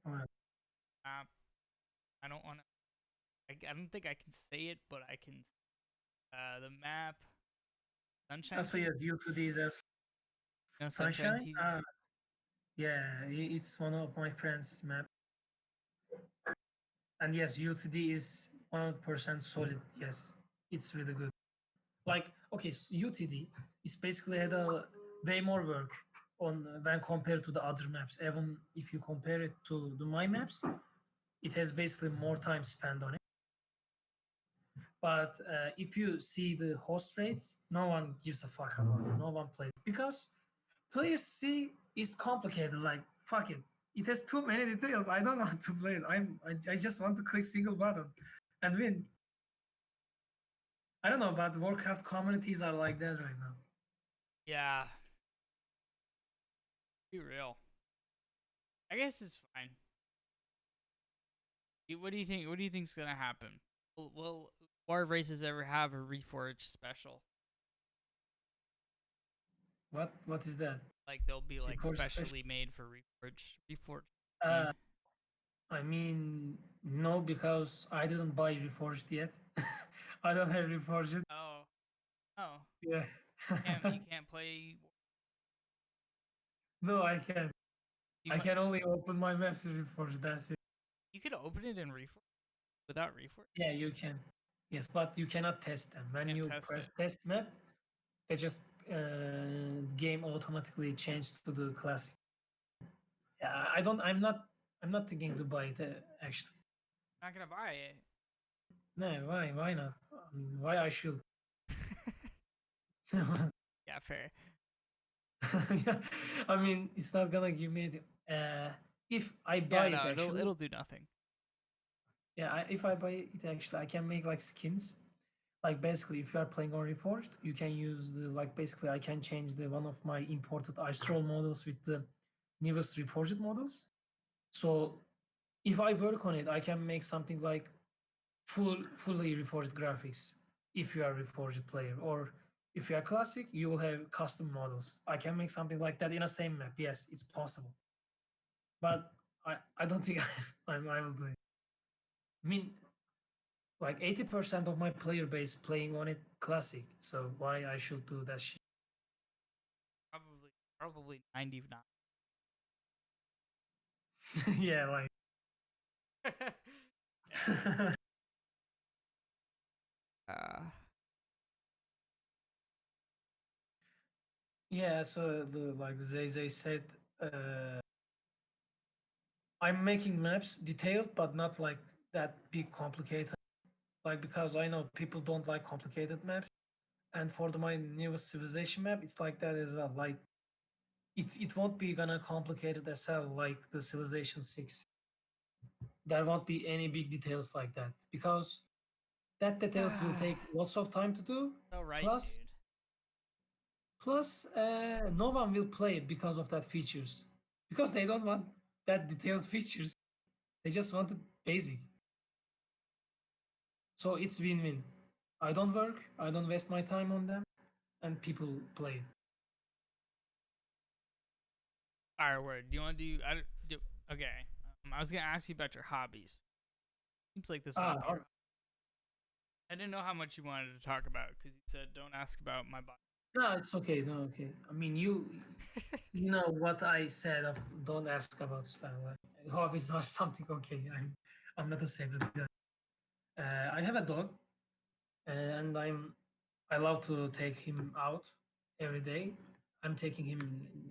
Alright. Uh, I don't want to. I don't think I can say it, but I can. The map, Sunshine So yeah, TD. due to these No, Sunshine sunshine. TD. Yeah, it's one of my friends' map. And yes, UTD is 100% solid. Yes, it's really good. Like, okay, so UTD is basically had a way more work on when compared to the other maps. Even if you compare it to the my maps, it has basically more time spent on it. But if you see the host rates, no one gives a fuck about it. No one plays because players see is complicated. Like fuck it, it has too many details. I don't want to play it. I just want to click single button and win. I don't know, but Warcraft communities are like that right now. Yeah, be real. I guess it's fine. What do you think? What do you think's gonna happen? Will War of Races ever have a Reforged special? What is that? Like they'll be like Record special? specially made for Reforged. Reforged. Uh, I mean, no, because I didn't buy Reforged yet. I don't have Reforged. Oh, oh. Yeah. You can't play. No, I can. You I might. can only open my maps to Reforged. That's it. You could open it in Reforge without Reforge. Yeah, you can. Yes, but you cannot test them. When Can't you test press it. test map, they just game automatically changed to the classic. Yeah, I don't. I'm not thinking to buy it actually. Not gonna buy it. No, why? Why not? I mean, why I should? Yeah, fair. Yeah, I mean, it's not gonna give me. If I buy Yeah, it no, actually, it'll do nothing. yeah, if I buy it actually, I can make like skins. Like basically, if you are playing on Reforged, you can use the like basically I can change the one of my imported ice roll models with the newest Reforged models. So if I work on it, I can make something like fully Reforged graphics. If you are a Reforged player, or if you are classic, you will have custom models. I can make something like that in a same map. Yes, it's possible, but I don't think I will do it. I mean, like 80% of my player base playing on it classic, so why I should do that shit? Probably 99. Yeah, like Yeah. Uh, yeah. So the like Zay said, uh, I'm making maps detailed, but not like that big complicated. Like because I know people don't like complicated maps, and for my newest civilization map, it's like that as well. Like it won't be gonna complicated as hell like the Civilization 6. There won't be any big details like that because that details will take lots of time to do. so right, Plus, dude. no one will play it because of that features. Because they don't want that detailed features. They just want it basic. So it's win-win. I don't work, I don't waste my time on them, and people play it. All right, word. Do you want to do? Okay. I was gonna ask you about your hobbies. Seems like this might be Ah, your. I didn't know how much you wanted to talk about because you said don't ask about my body. no, it's okay. No, okay. I mean, you know what I said of don't ask about style. Like, hobbies are something okay. I'm not a favorite guy. I have a dog, and I love to take him out every day. I'm taking him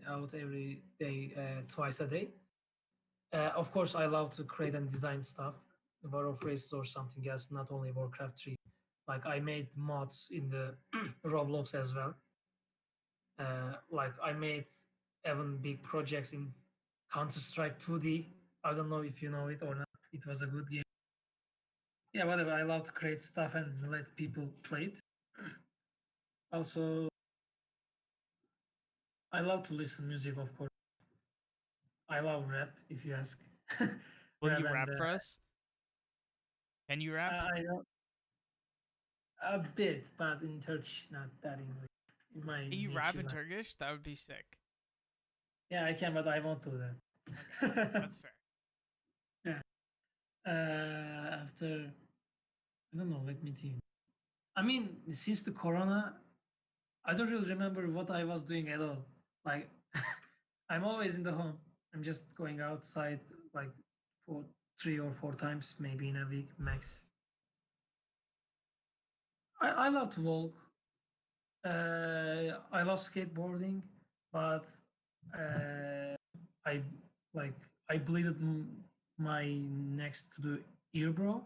out every day, twice a day. Of course, I love to create and design stuff, War of Races or something else, not only Warcraft 3. Like I made mods in the Roblox as well. Like I made even big projects in Counter Strike 2D. I don't know if you know it or not. It was a good game. Yeah, whatever. I love to create stuff and let people play it. Also, I love to listen music, of course. I love rap, if you ask. Will Rap you and rap for us? Can you rap? I know a bit, but in Turkish, not that English. In my Can you rap native in language. Turkish? That would be sick. Yeah, I can, but I won't do Okay, that. that's fair. Yeah. After I don't know. Let me think. I mean, since the corona, I don't really remember what I was doing at all. Like, I'm always in the home. I'm just going outside like for 3 or 4 times, maybe in a week max. I love to walk. I love skateboarding, but I like I bleeded my next to the earbro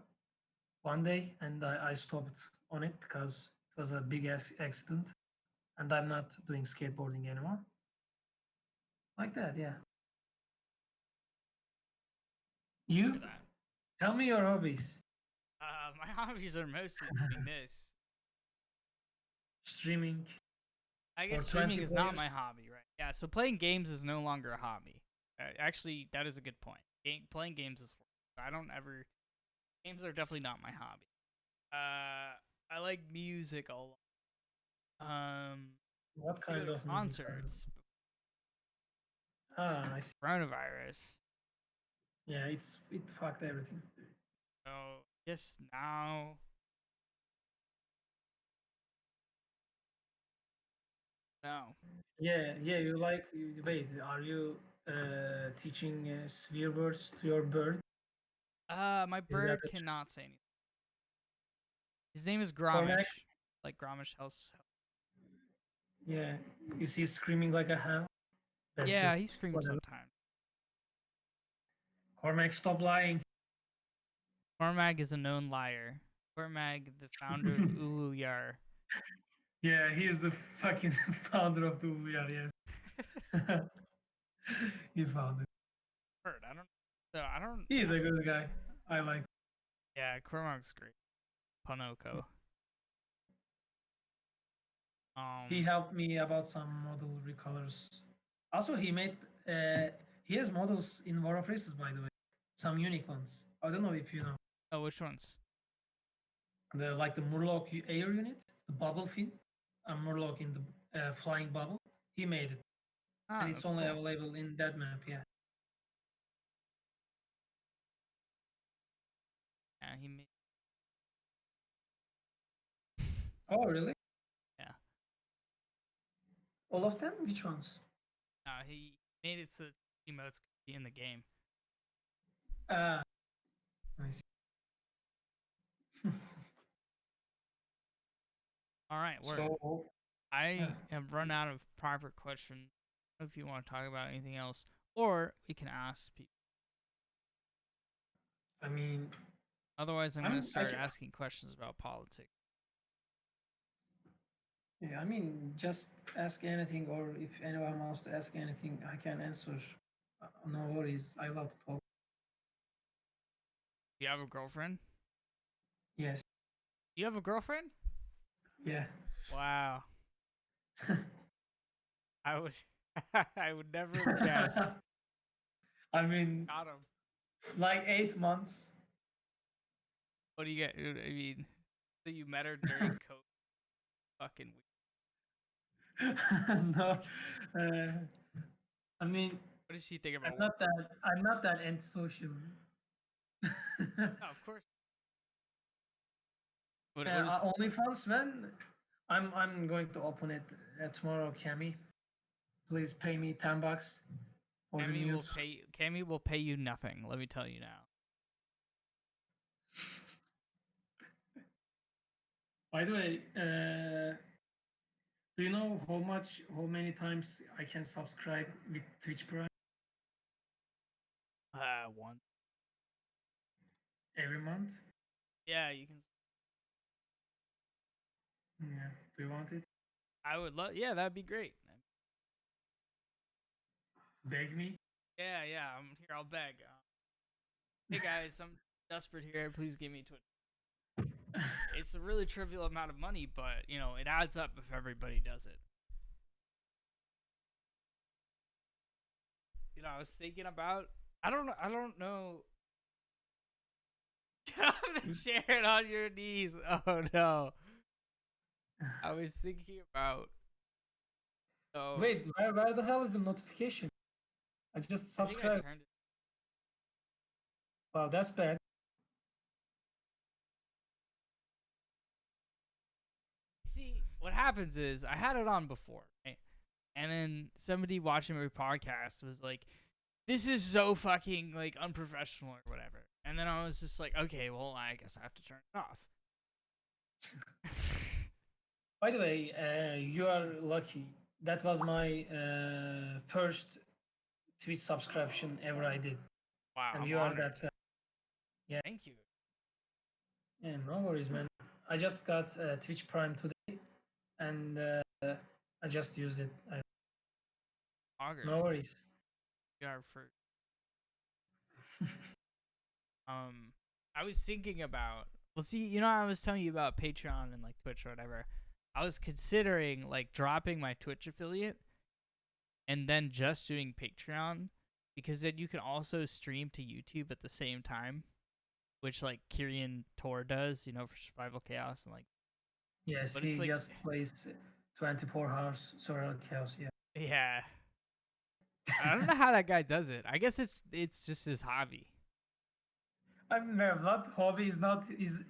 one day, and I stopped on it because it was a big accident, and I'm not doing skateboarding anymore. Like that, yeah. Hear You that? tell me your hobbies. My hobbies are mostly doing this. Streaming I for guess streaming 20 is not players. my hobby, right? Yeah, so playing games is no longer a hobby. Actually, that is a good point. Playing games is. I don't ever. Games are definitely not my hobby. I like music a lot. What I go kind to of music? concerts. Ah, I see. Coronavirus. Yeah, it fucked everything. So yes, now No. Yeah. You like? Wait, are you teaching swear words to your bird? My Is that bird a cannot say anything. His name is Cormac? Gromish, like Gromish House. Yeah. Is he screaming like a hell? Bad joke. Yeah, he screams Whatever. sometimes. Cormac, stop lying. Cormag is a known liar. Cormag, the founder of Uyarrr. Yeah, he is the fucking founder of the VR. Yes, he found it. Bird. I don't. So I don't. He is a good guy. I like. Yeah, Cormag's great. Panoko. He Um. helped me about some model recolors. Also, he made. Uh, he has models in War of Races, by the way. Some unique ones. I don't know if you know. Oh, which ones? The like the Murloc air unit, the bubble fin, a Murloc in the flying bubble. He made it, and Ah, it's that's only cool. available in that map. Yeah. Yeah, he made. Oh, really? Yeah. All of them? Which ones? He made it so emotes could be in the game. Ah, I see. All right, word. So, yeah. I have run out of proper questions. If you want to talk about anything else, or we can ask people. I mean, Otherwise, I'm gonna I'm. I start can, asking questions about politics. yeah, I mean, just ask anything, or if anyone wants to ask anything, I can answer. No worries. I love to talk. Do you have a girlfriend? Yes. You have a girlfriend? Yeah. Wow. I would. I would never have guessed. I mean, Got him. like 8 months. What do you get? I mean, so you met her during COVID. Fucking weird. No, uh, I mean, What does she think I'm about not Warcraft? that. I'm not that antisocial. No, of course. What is OnlyFans, man. I'm going to open it tomorrow, Cami. Please pay me $10 for the Cammy will nudes. pay? Cammy will pay you nothing. Let me tell you now. By the way, do you know how many times I can subscribe with Twitch Prime One. every month? Yeah, you can. Yeah. Do you want it? I would love. Yeah, that'd be great. Beg me? Yeah, yeah. I'm here. I'll beg. Hey guys, I'm desperate here. Please give me Twitch. It's a really trivial amount of money, but you know it adds up if everybody does it. You know, I was thinking about. I don't know. I don't know. Get off the chair and on your knees. Oh no. I was thinking about. So Wait, where the hell is the notification? I just I think I subscribed. turned it. Wow, that's bad. See, what happens is I had it on before, right? And then somebody watching my podcast was like, "This is so fucking like unprofessional or whatever." And then I was just like, "Okay, well, I guess I have to turn it off." By the way, you are lucky. That was my first Twitch subscription ever I did, Wow, and I'm you are honored. that guy. Yeah, Thank you. yeah, no worries, man. I just got Twitch Prime today, and I just used it. No Augers. worries. You are for um. I was thinking about. Well, see, you know, I was telling you about Patreon and like Twitch or whatever. I was considering like dropping my Twitch affiliate and then just doing Patreon because then you can also stream to YouTube at the same time, which like Kyrian Tor does, you know, for Survival Chaos and like. Yes, But it's he like, just plays 24 hours Surreal Chaos. Yeah. yeah, I don't know how that guy does it. I guess it's just his hobby. I mean, not hobby is not is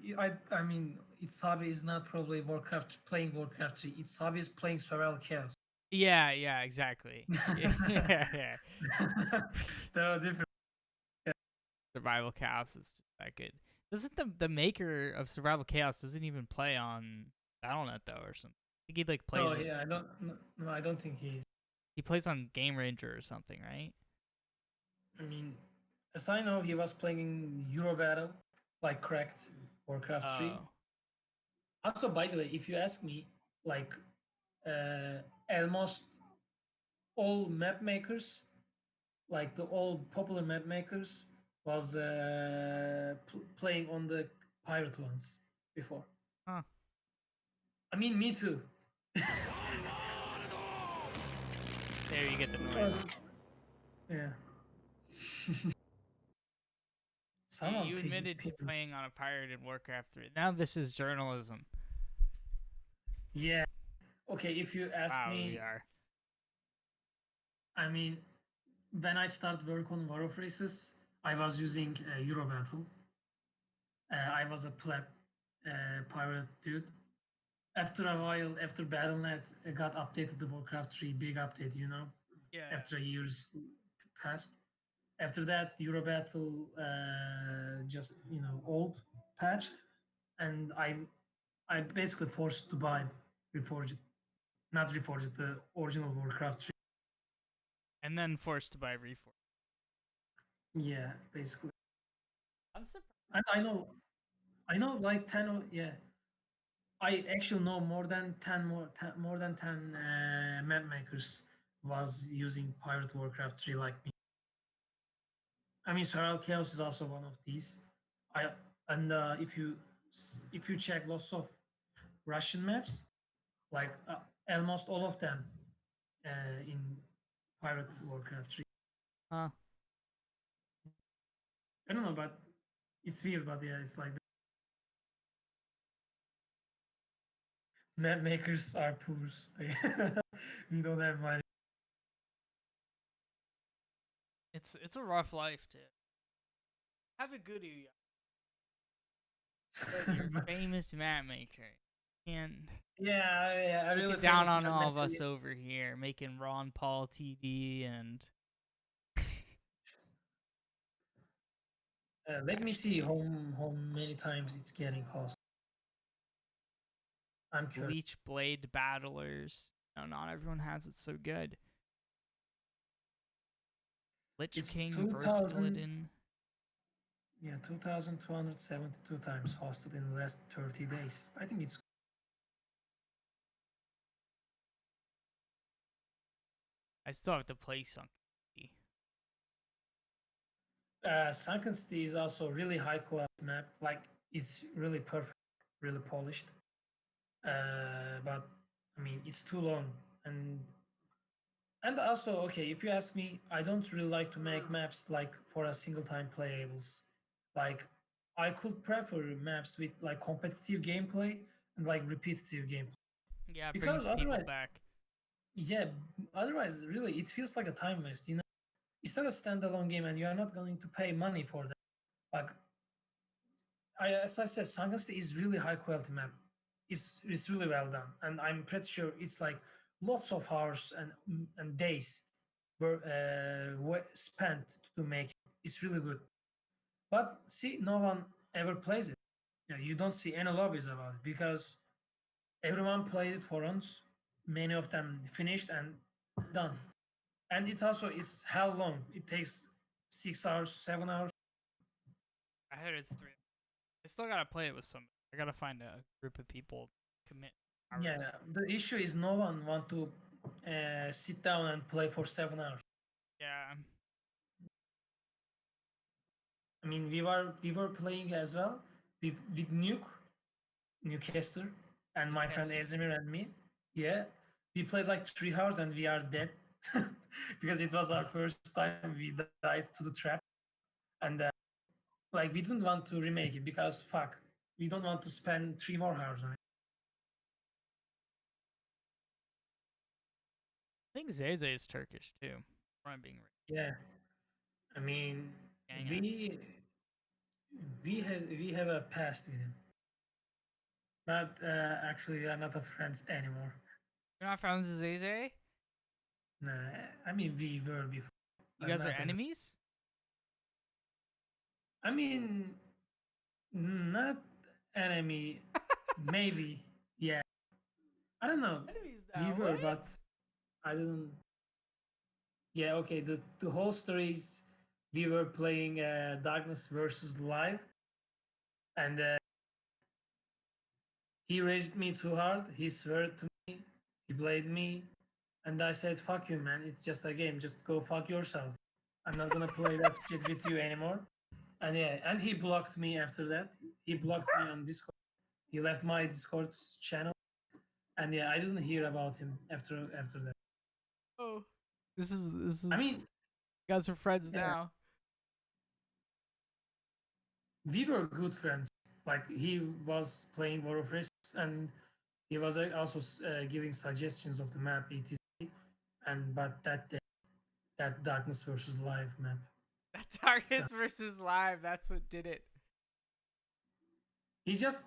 I mean its hobby is not probably Warcraft playing Warcraft 3. Its hobby is playing Surreal Chaos. Yeah, exactly. Yeah. There are different. Survival Chaos is just that good. Doesn't the maker of Survival Chaos doesn't even play on BattleNet though or something? I think he like No, plays it. yeah, I don't. No, I don't think he's. He plays on Game Ranger or something, right? I mean, as I know, he was playing Euro Battle, like cracked Warcraft 3. Oh, Also, by the way, if you ask me, like almost all map makers, like the all popular map makers, was playing on the pirate ones before. huh. I mean, me too. There you get the noise. Because- yeah. Someone You admitted to ping. playing on a pirate in Warcraft 3. Now this is journalism. Yeah. Okay, if you ask Wow, we me, are. I mean, when I started work on War of Races, I was using Euro Battle. I was a pleb pirate dude. After a while, after BattleNet got updated, the Warcraft 3 big update, Yeah. after a years passed. After that, Euro Battle just old patched, and I basically forced to buy Reforged, not Reforged, the original Warcraft 3. And then forced to buy Reforged. Yeah, basically. I'm surprised. And I know like 10 yeah. I actually know more than 10 more than 10 map makers was using Pirate Warcraft 3 like me. I mean, Surreal Chaos is also one of these. I and if you check lots of Russian maps, like almost all of them in Pirate Warcraft 3. Huh. I don't know, but it's weird, but yeah, it's like the map makers are poor. We don't have money. It's a rough life to have a good Uyarrr, but you're But famous map maker. And yeah, a really looking down famous on map all of us maker. over here, making Ron Paul TD and Let me Crash see Team, how many times it's getting cost. I'm curious. Bleach Blade Battlers. No, not everyone has it so good. Lich It's King two versus thousand. Illidan. Yeah, 2,272 times hosted in the last 30 days. I think it's I still have to play Sunken Sea. Sunken City is also really high quality map. Like it's really perfect, really polished. But I mean, it's too long, and also okay. If you ask me, I don't really like to make maps like for a single time playables. Like I could prefer maps with like competitive gameplay and like repetitive gameplay Yeah, it because brings people otherwise, back. yeah, otherwise really it feels like a time waste. It's not a standalone game, and you are not going to pay money for that. Like as I said, Sangasti is really high quality map. It's really well done, and I'm pretty sure it's like lots of hours and days were spent to make it. It's really good. But see, no one ever plays it. Yeah, you don't see any lobbies about it because everyone played it for once. Many of them finished and done. And it also is how long? It takes 6 hours, 7 hours. I heard it's 3. I still gotta play it with somebody. I gotta find a group of people to commit hours. Yeah, the issue is no one want to sit down and play for 7 hours. Yeah, I mean, we were playing as well with Newcaster, and my friend Newcastle. Ezimir and me. Yeah, we played like 3 hours and we are dead because it was our first time we died to the trap, and like we didn't want to remake it because fuck, we don't want to spend 3 more hours on it. I think Zeze is Turkish too. If I'm being Yeah, I mean, gang up. we we have a past with him, but actually we are not a friends anymore. You're not friends with Zeze? Nah, I mean we were before, You but guys are not anymore. enemies? I mean, not enemy. Maybe. Yeah. I don't know. Enemies We now, were, what? but I didn't. Yeah. Okay. The whole story is we were playing Darkness versus Live, and he raged me too hard. He swore to me. He blamed me, and I said, "Fuck you, man. It's just a game. Just go fuck yourself. I'm not gonna play that shit with you anymore." And yeah, and he blocked me after that. He blocked me on Discord. He left my Discord's channel, and yeah, I didn't hear about him after that. Oh. This I is mean, you guys are friends yeah, now. we were good friends. Like he was playing War of Risks, and he was also giving suggestions of the map etc. And but that Darkness versus Live map, That so Darkness versus Live, that's what did it. he just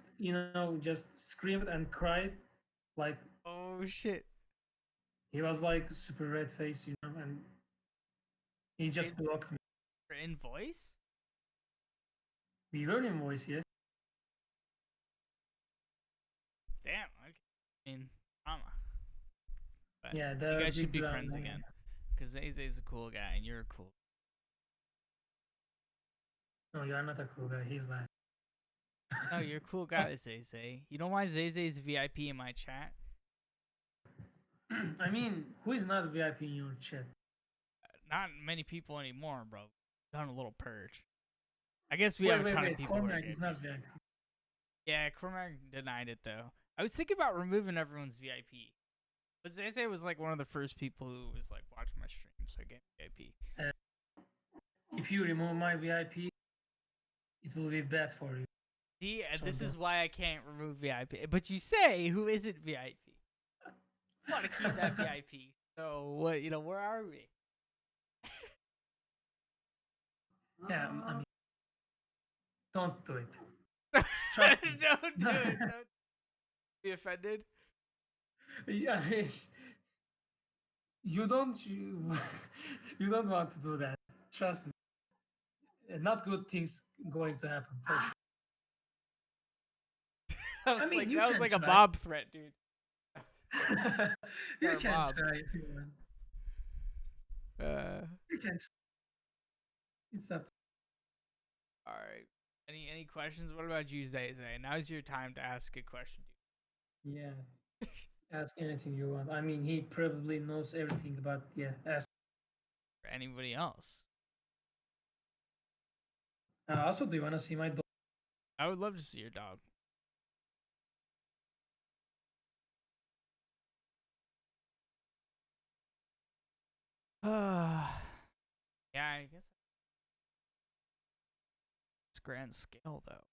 just screamed and cried like Oh shit. he was like super red face, and he just In, blocked me. in voice? We were in voice, yes. Damn. Okay. I mean, drama. But Yeah, you there are guys should big be drama. friends again. Because Zay's a cool guy and you're cool. No, you are not a cool guy. He's like, No, you're a cool guy, Zay. You know why Zay's VIP in my chat? I mean, who is not VIP in your chat? Not many people anymore, bro. Done a little purge. I guess we have Wait, a wait, ton of wait. people who are Cormac is VIP. not VIP. Yeah, Cormac denied it though. I was thinking about removing everyone's VIP. But Zay was like one of the first people who was like watching my stream, so I gave VIP. Uh, if you remove my VIP, it will be bad for you. See, and So this don't. is why I can't remove VIP. But you say who isn't VIP? You want to keep that VIP. So what? Where are we? Yeah, I mean, don't do it. Trust me. Don't do it. Don't be offended. Yeah, you, you don't want to do that. Trust me. Not good things going to happen for sure. I was I mean, like, you that was can like a try. mob threat, dude. You Or a can mob. try if you want. Uh, You can try. It's up. all right. Any questions? What about you, Zay? Now's your time to ask a question, Yeah. dude. Ask anything you want. I mean, he probably knows everything, but yeah, ask. For anybody else, Also, do you want to see my dog? I would love to see your dog. Yeah, I guess it's grand scale though.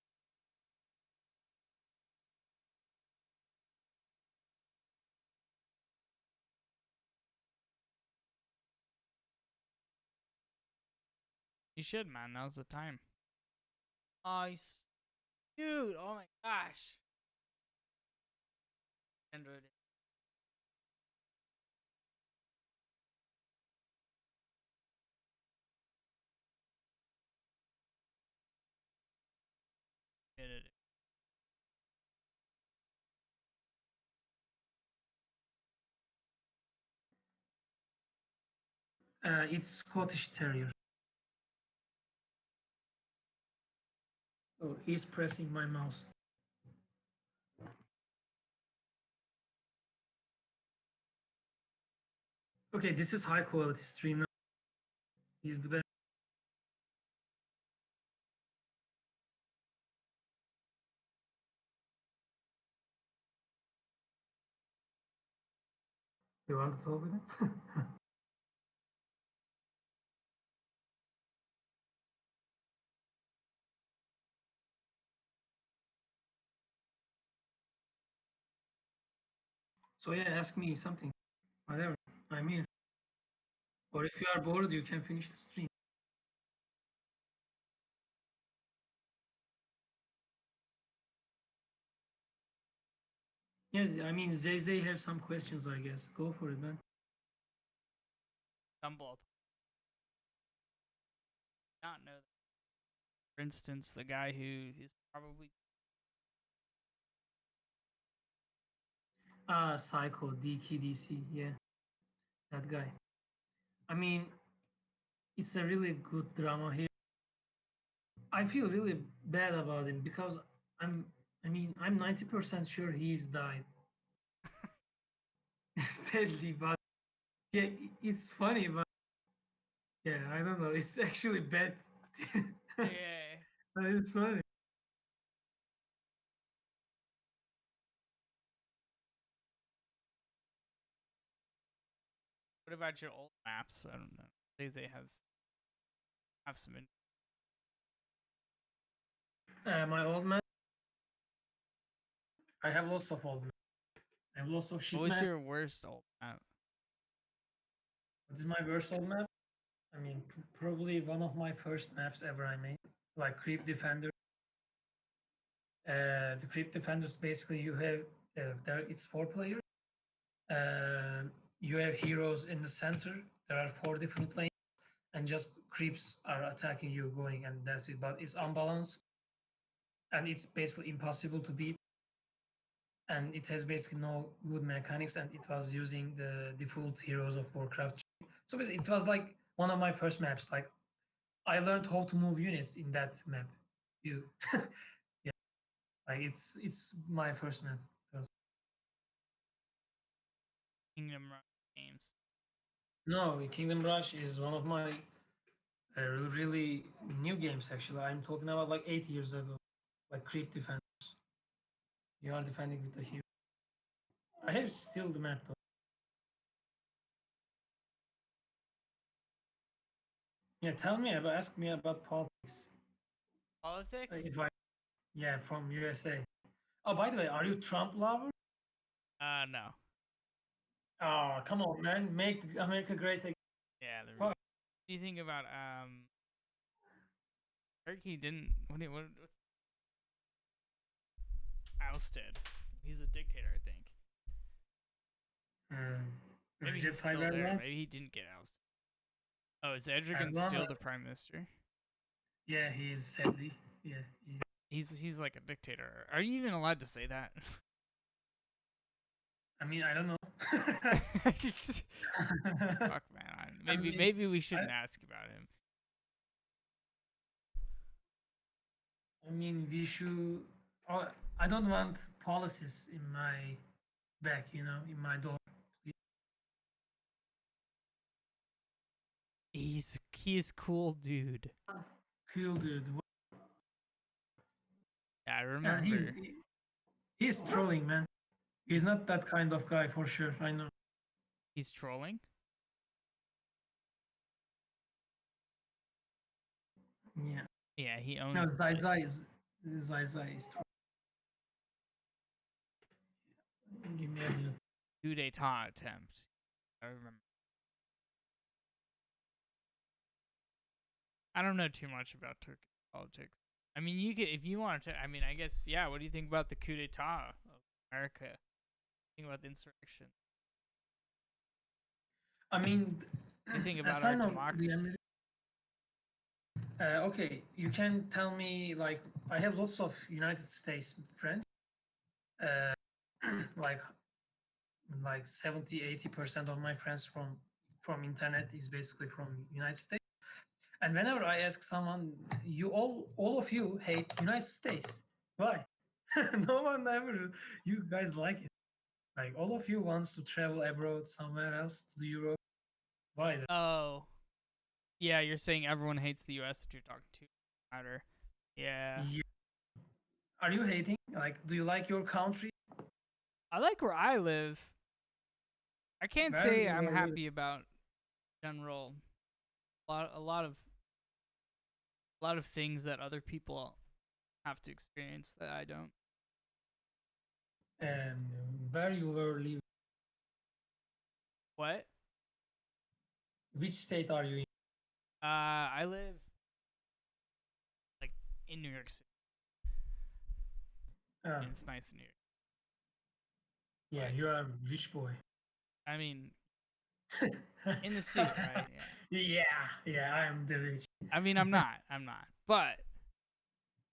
You should, man. Now's the time. Oh, dude. Oh my gosh. Android. Did it. It's Scottish Terrier. Oh, he's pressing my mouse. Okay, this is high quality stream. He's the best. You want to talk with him? So yeah, ask me something. Whatever. I'm here. Or if you are bored, you can finish the stream. Yes, I mean, they have some questions, I guess. Go for it, man. stumble upon. Not know that. For instance, the guy who is probably Psycho, DKDC, yeah, that guy. I mean, it's a really good drama here. I feel really bad about him because I'm, I'm 90% sure he's died. Sadly, but yeah, it's funny, but yeah, I don't know. It's actually bad. yeah. But it's funny. What about your old maps? I don't know. They have some. My old man, I have lots of old man. I have lots of What shit was map. your worst old map? What is my worst old map? I mean, probably one of my first maps ever I made, like Creep Defender. The Creep Defenders basically you have there it's 4 players. You have heroes in the center. There are 4 different lanes, and just creeps are attacking you, going, and that's it. But it's unbalanced, and it's basically impossible to beat. And it has basically no good mechanics. And it was using the default heroes of Warcraft. So basically, it was like one of my first maps. Like I learned how to move units in that map. You, yeah, like it's my first map. It was. Kingdom Rush games. No, Kingdom Rush is one of my really new games. Actually, I'm talking about like 8 years ago, like Creep Defenders. You are defending with the hero. I have still the map though. Yeah, tell me about, ask me about politics. Politics? If I, yeah, from USA. Oh, by the way, are you Trump lover? No. Oh, come on, man, make America great again. Yeah, the Fuck. what do you think about Turkey didn't what's ousted? He's a dictator, I think. Maybe he's Recep Tayyip still there. Erdogan. Maybe he didn't get ousted. Oh, is Erdogan Erdogan. still the prime minister? Yeah, he's sadly. Yeah, He's like a dictator. Are you even allowed to say that? I mean, I don't know. Fuck man. I Maybe mean, we shouldn't I, ask about him. I mean, we should. Oh, I don't want policies in my back, in my door. He's cool, dude. Cool, dude. Yeah, I Yeah, remember. he's trolling, man. He's not that kind of guy for sure. I know. He's trolling. Yeah. Yeah, he No, owns the Zai place. Zai is trolling. Give me a minute. Coup d'etat attempt. I remember. I don't know too much about Turkish politics. I mean, you could if you want to. I mean, I guess yeah. What do you think about the coup d'état of America? Think about the insurrection. I mean, What do you think as about I our know, democracy? okay, you can tell me, like, I have lots of United States friends. Uh, like 70-80% of my friends from internet is basically from United States. And whenever I ask someone, you all of you hate United States. Why? No one ever. You guys like it. Like all of you wants to travel abroad somewhere else to the Europe. Why? Oh, yeah. You're saying everyone hates the U.S. that you're talking to. Matter. Yeah. Yeah. Are you hating? Like, do you like your country? I like where I live. I can't Where say you I'm are living? happy about general a lot of things that other people have to experience that I don't. And where you were living? What? Which state are you in? I live like in New York City. Ah, And it's nice in New York. yeah, But you are rich boy. I mean, in the suit, right? Yeah. Yeah, I am the rich. I mean, I'm not. I'm not. But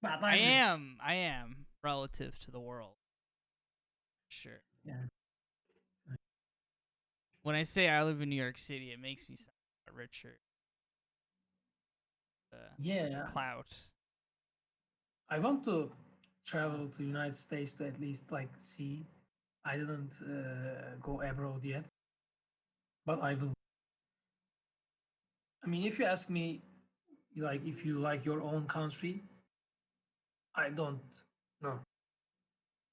But I I'm rich. am. I am relative to the world. Sure. Yeah. When I say I live in New York City, it makes me sound richer. The Yeah. clout. I want to travel to United States to at least like see. I didn't go abroad yet, but I will. I mean, if you ask me, like, if you like your own country, I don't. No,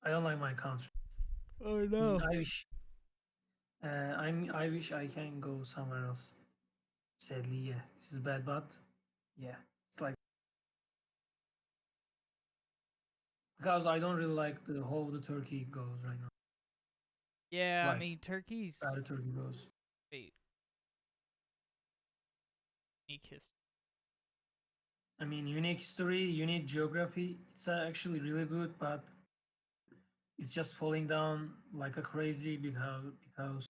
I don't like my country. Oh I mean, no. I wish. I wish I can go somewhere else. Sadly, yeah, this is bad, but yeah, it's like because I don't really like the how the Turkey goes right now. Yeah, I Like mean Turkey's how the Turkey goes. wait, unique history. I mean, unique history, unique geography. It's actually really good, but it's just falling down like a crazy because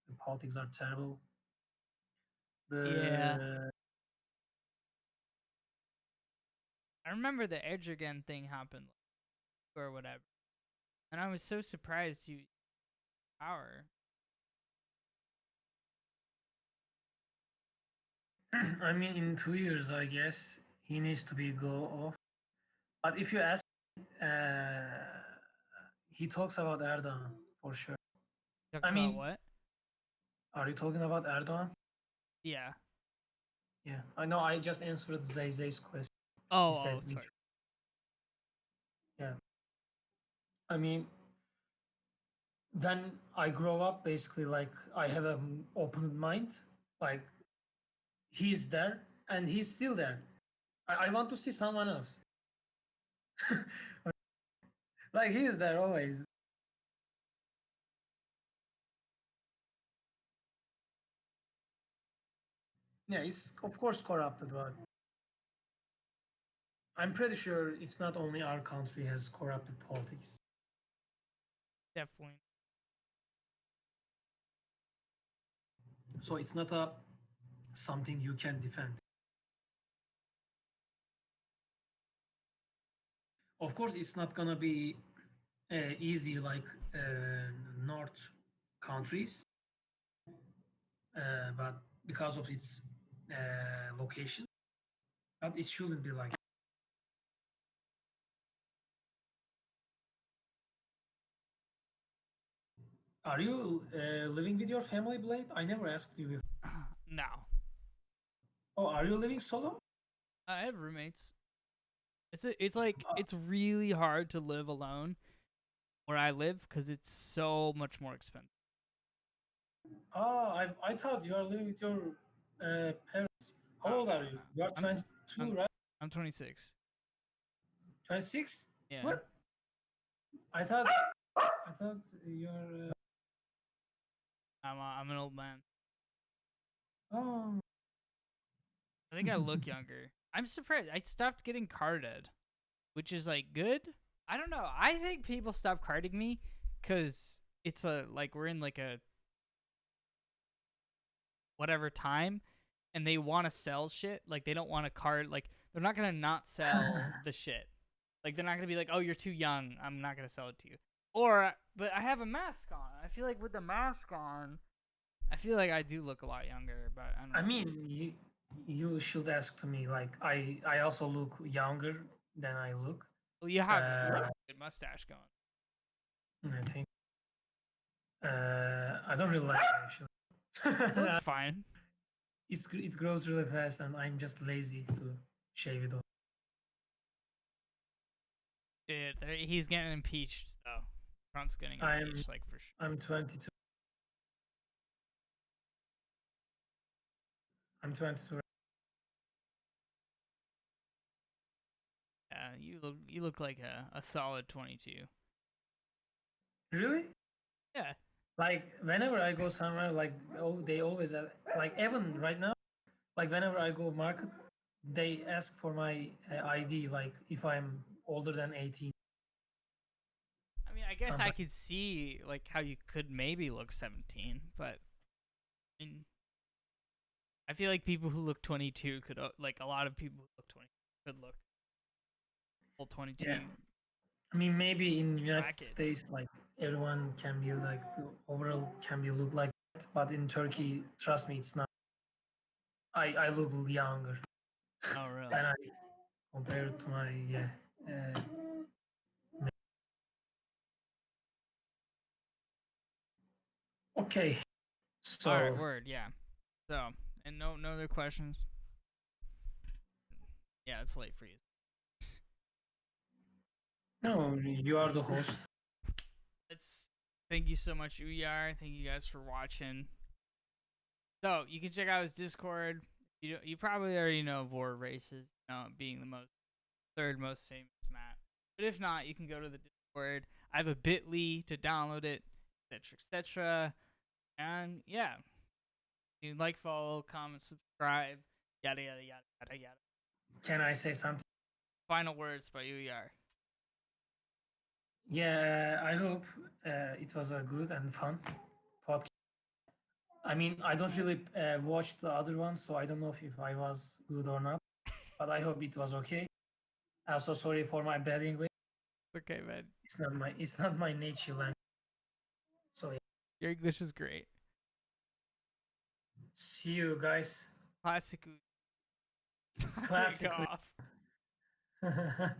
the politics are terrible. Yeah. The I remember the Edgergen thing happened or whatever. And I was so surprised you power. I mean, in 2 years, I guess he needs to be go off. But if you ask, uh, he talks about Erdogan for sure. Talks I about mean, what? are you talking about Erdogan? Yeah. Yeah, I know. I just answered Zay's question. He Oh, said, sorry. which, yeah. I mean, when I grow up, basically, like I have an open mind. Like he's there and he's still there. I want to see someone else. Like he is there always. Yeah, it's of course corrupted, but I'm pretty sure it's not only our country has corrupted politics. Definitely. So it's not a something you can defend. Of course, it's not gonna be easy like North countries, but because of its location, but it shouldn't be like. Are you living with your family, Blade? I never asked you. If... No. Oh, are you living solo? I have roommates. It's like Uh, it's really hard to live alone where I live because it's so much more expensive. oh, I thought you are living with your parents. How Oh old no, are you? no. You are I'm 22, I'm right? I'm 26. 26? Yeah. What? I thought you're. I'm an old man. Oh. I think I look younger. I'm surprised. I stopped getting carded, which is like good. I don't know. I think people stop carding me because it's a like we're in like a whatever time, and they want to sell shit. Like they don't want to card. Like they're not gonna not sell the shit. Like they're not gonna be like, oh, you're too young. I'm not gonna sell it to you. Or but I have a mask on. I feel like with the mask on, I feel like I do look a lot younger. But I don't I know. mean, you should ask to me. Like I also look younger than I look. Well, you have Uh, a good mustache going. I think I don't really like it It looks actually. fine. It grows really fast, and I'm just lazy to shave it off. Dude, he's getting impeached though. Trump's getting I'm impeached, like for sure. I'm 22. I'm 22. Yeah, you look like a solid 22. Really? Yeah. Like whenever I go somewhere, like they always like even right now, like whenever I go market, they ask for my ID, like if I'm older than 18. I mean, I guess I Sometimes. could see like how you could maybe look 17, but mean, I feel like people who look 22 could like a lot of people who look 20 could look full 22 Yeah. I mean, maybe in United bracket. States, like everyone can be like the overall can be look like that, but in Turkey, trust me, it's not. I look younger, Oh, really? and I compared to my yeah. Uh, okay, All right, so word, yeah. So, and no other questions. Yeah, it's late for you. no, you are the host. Let's thank you so much, Uyarrr. Thank you guys for watching. So you can check out his Discord. You probably already know of War Races, being the third most famous map. But if not, you can go to the Discord. I have a Bitly to download it, etc., etc. And yeah, you like, follow, comment, subscribe, yada yada yada yada yada. Can I say something? Final words by Uyarrr. Yeah, I hope it was a good and fun podcast. I mean, I don't really watch the other one, so I don't know if I was good or not. But I hope it was okay. Also, sorry for my bad English. Okay, man. It's not my native language. So yeah. Your English is great. See you guys. Classic. Signing Classically. off.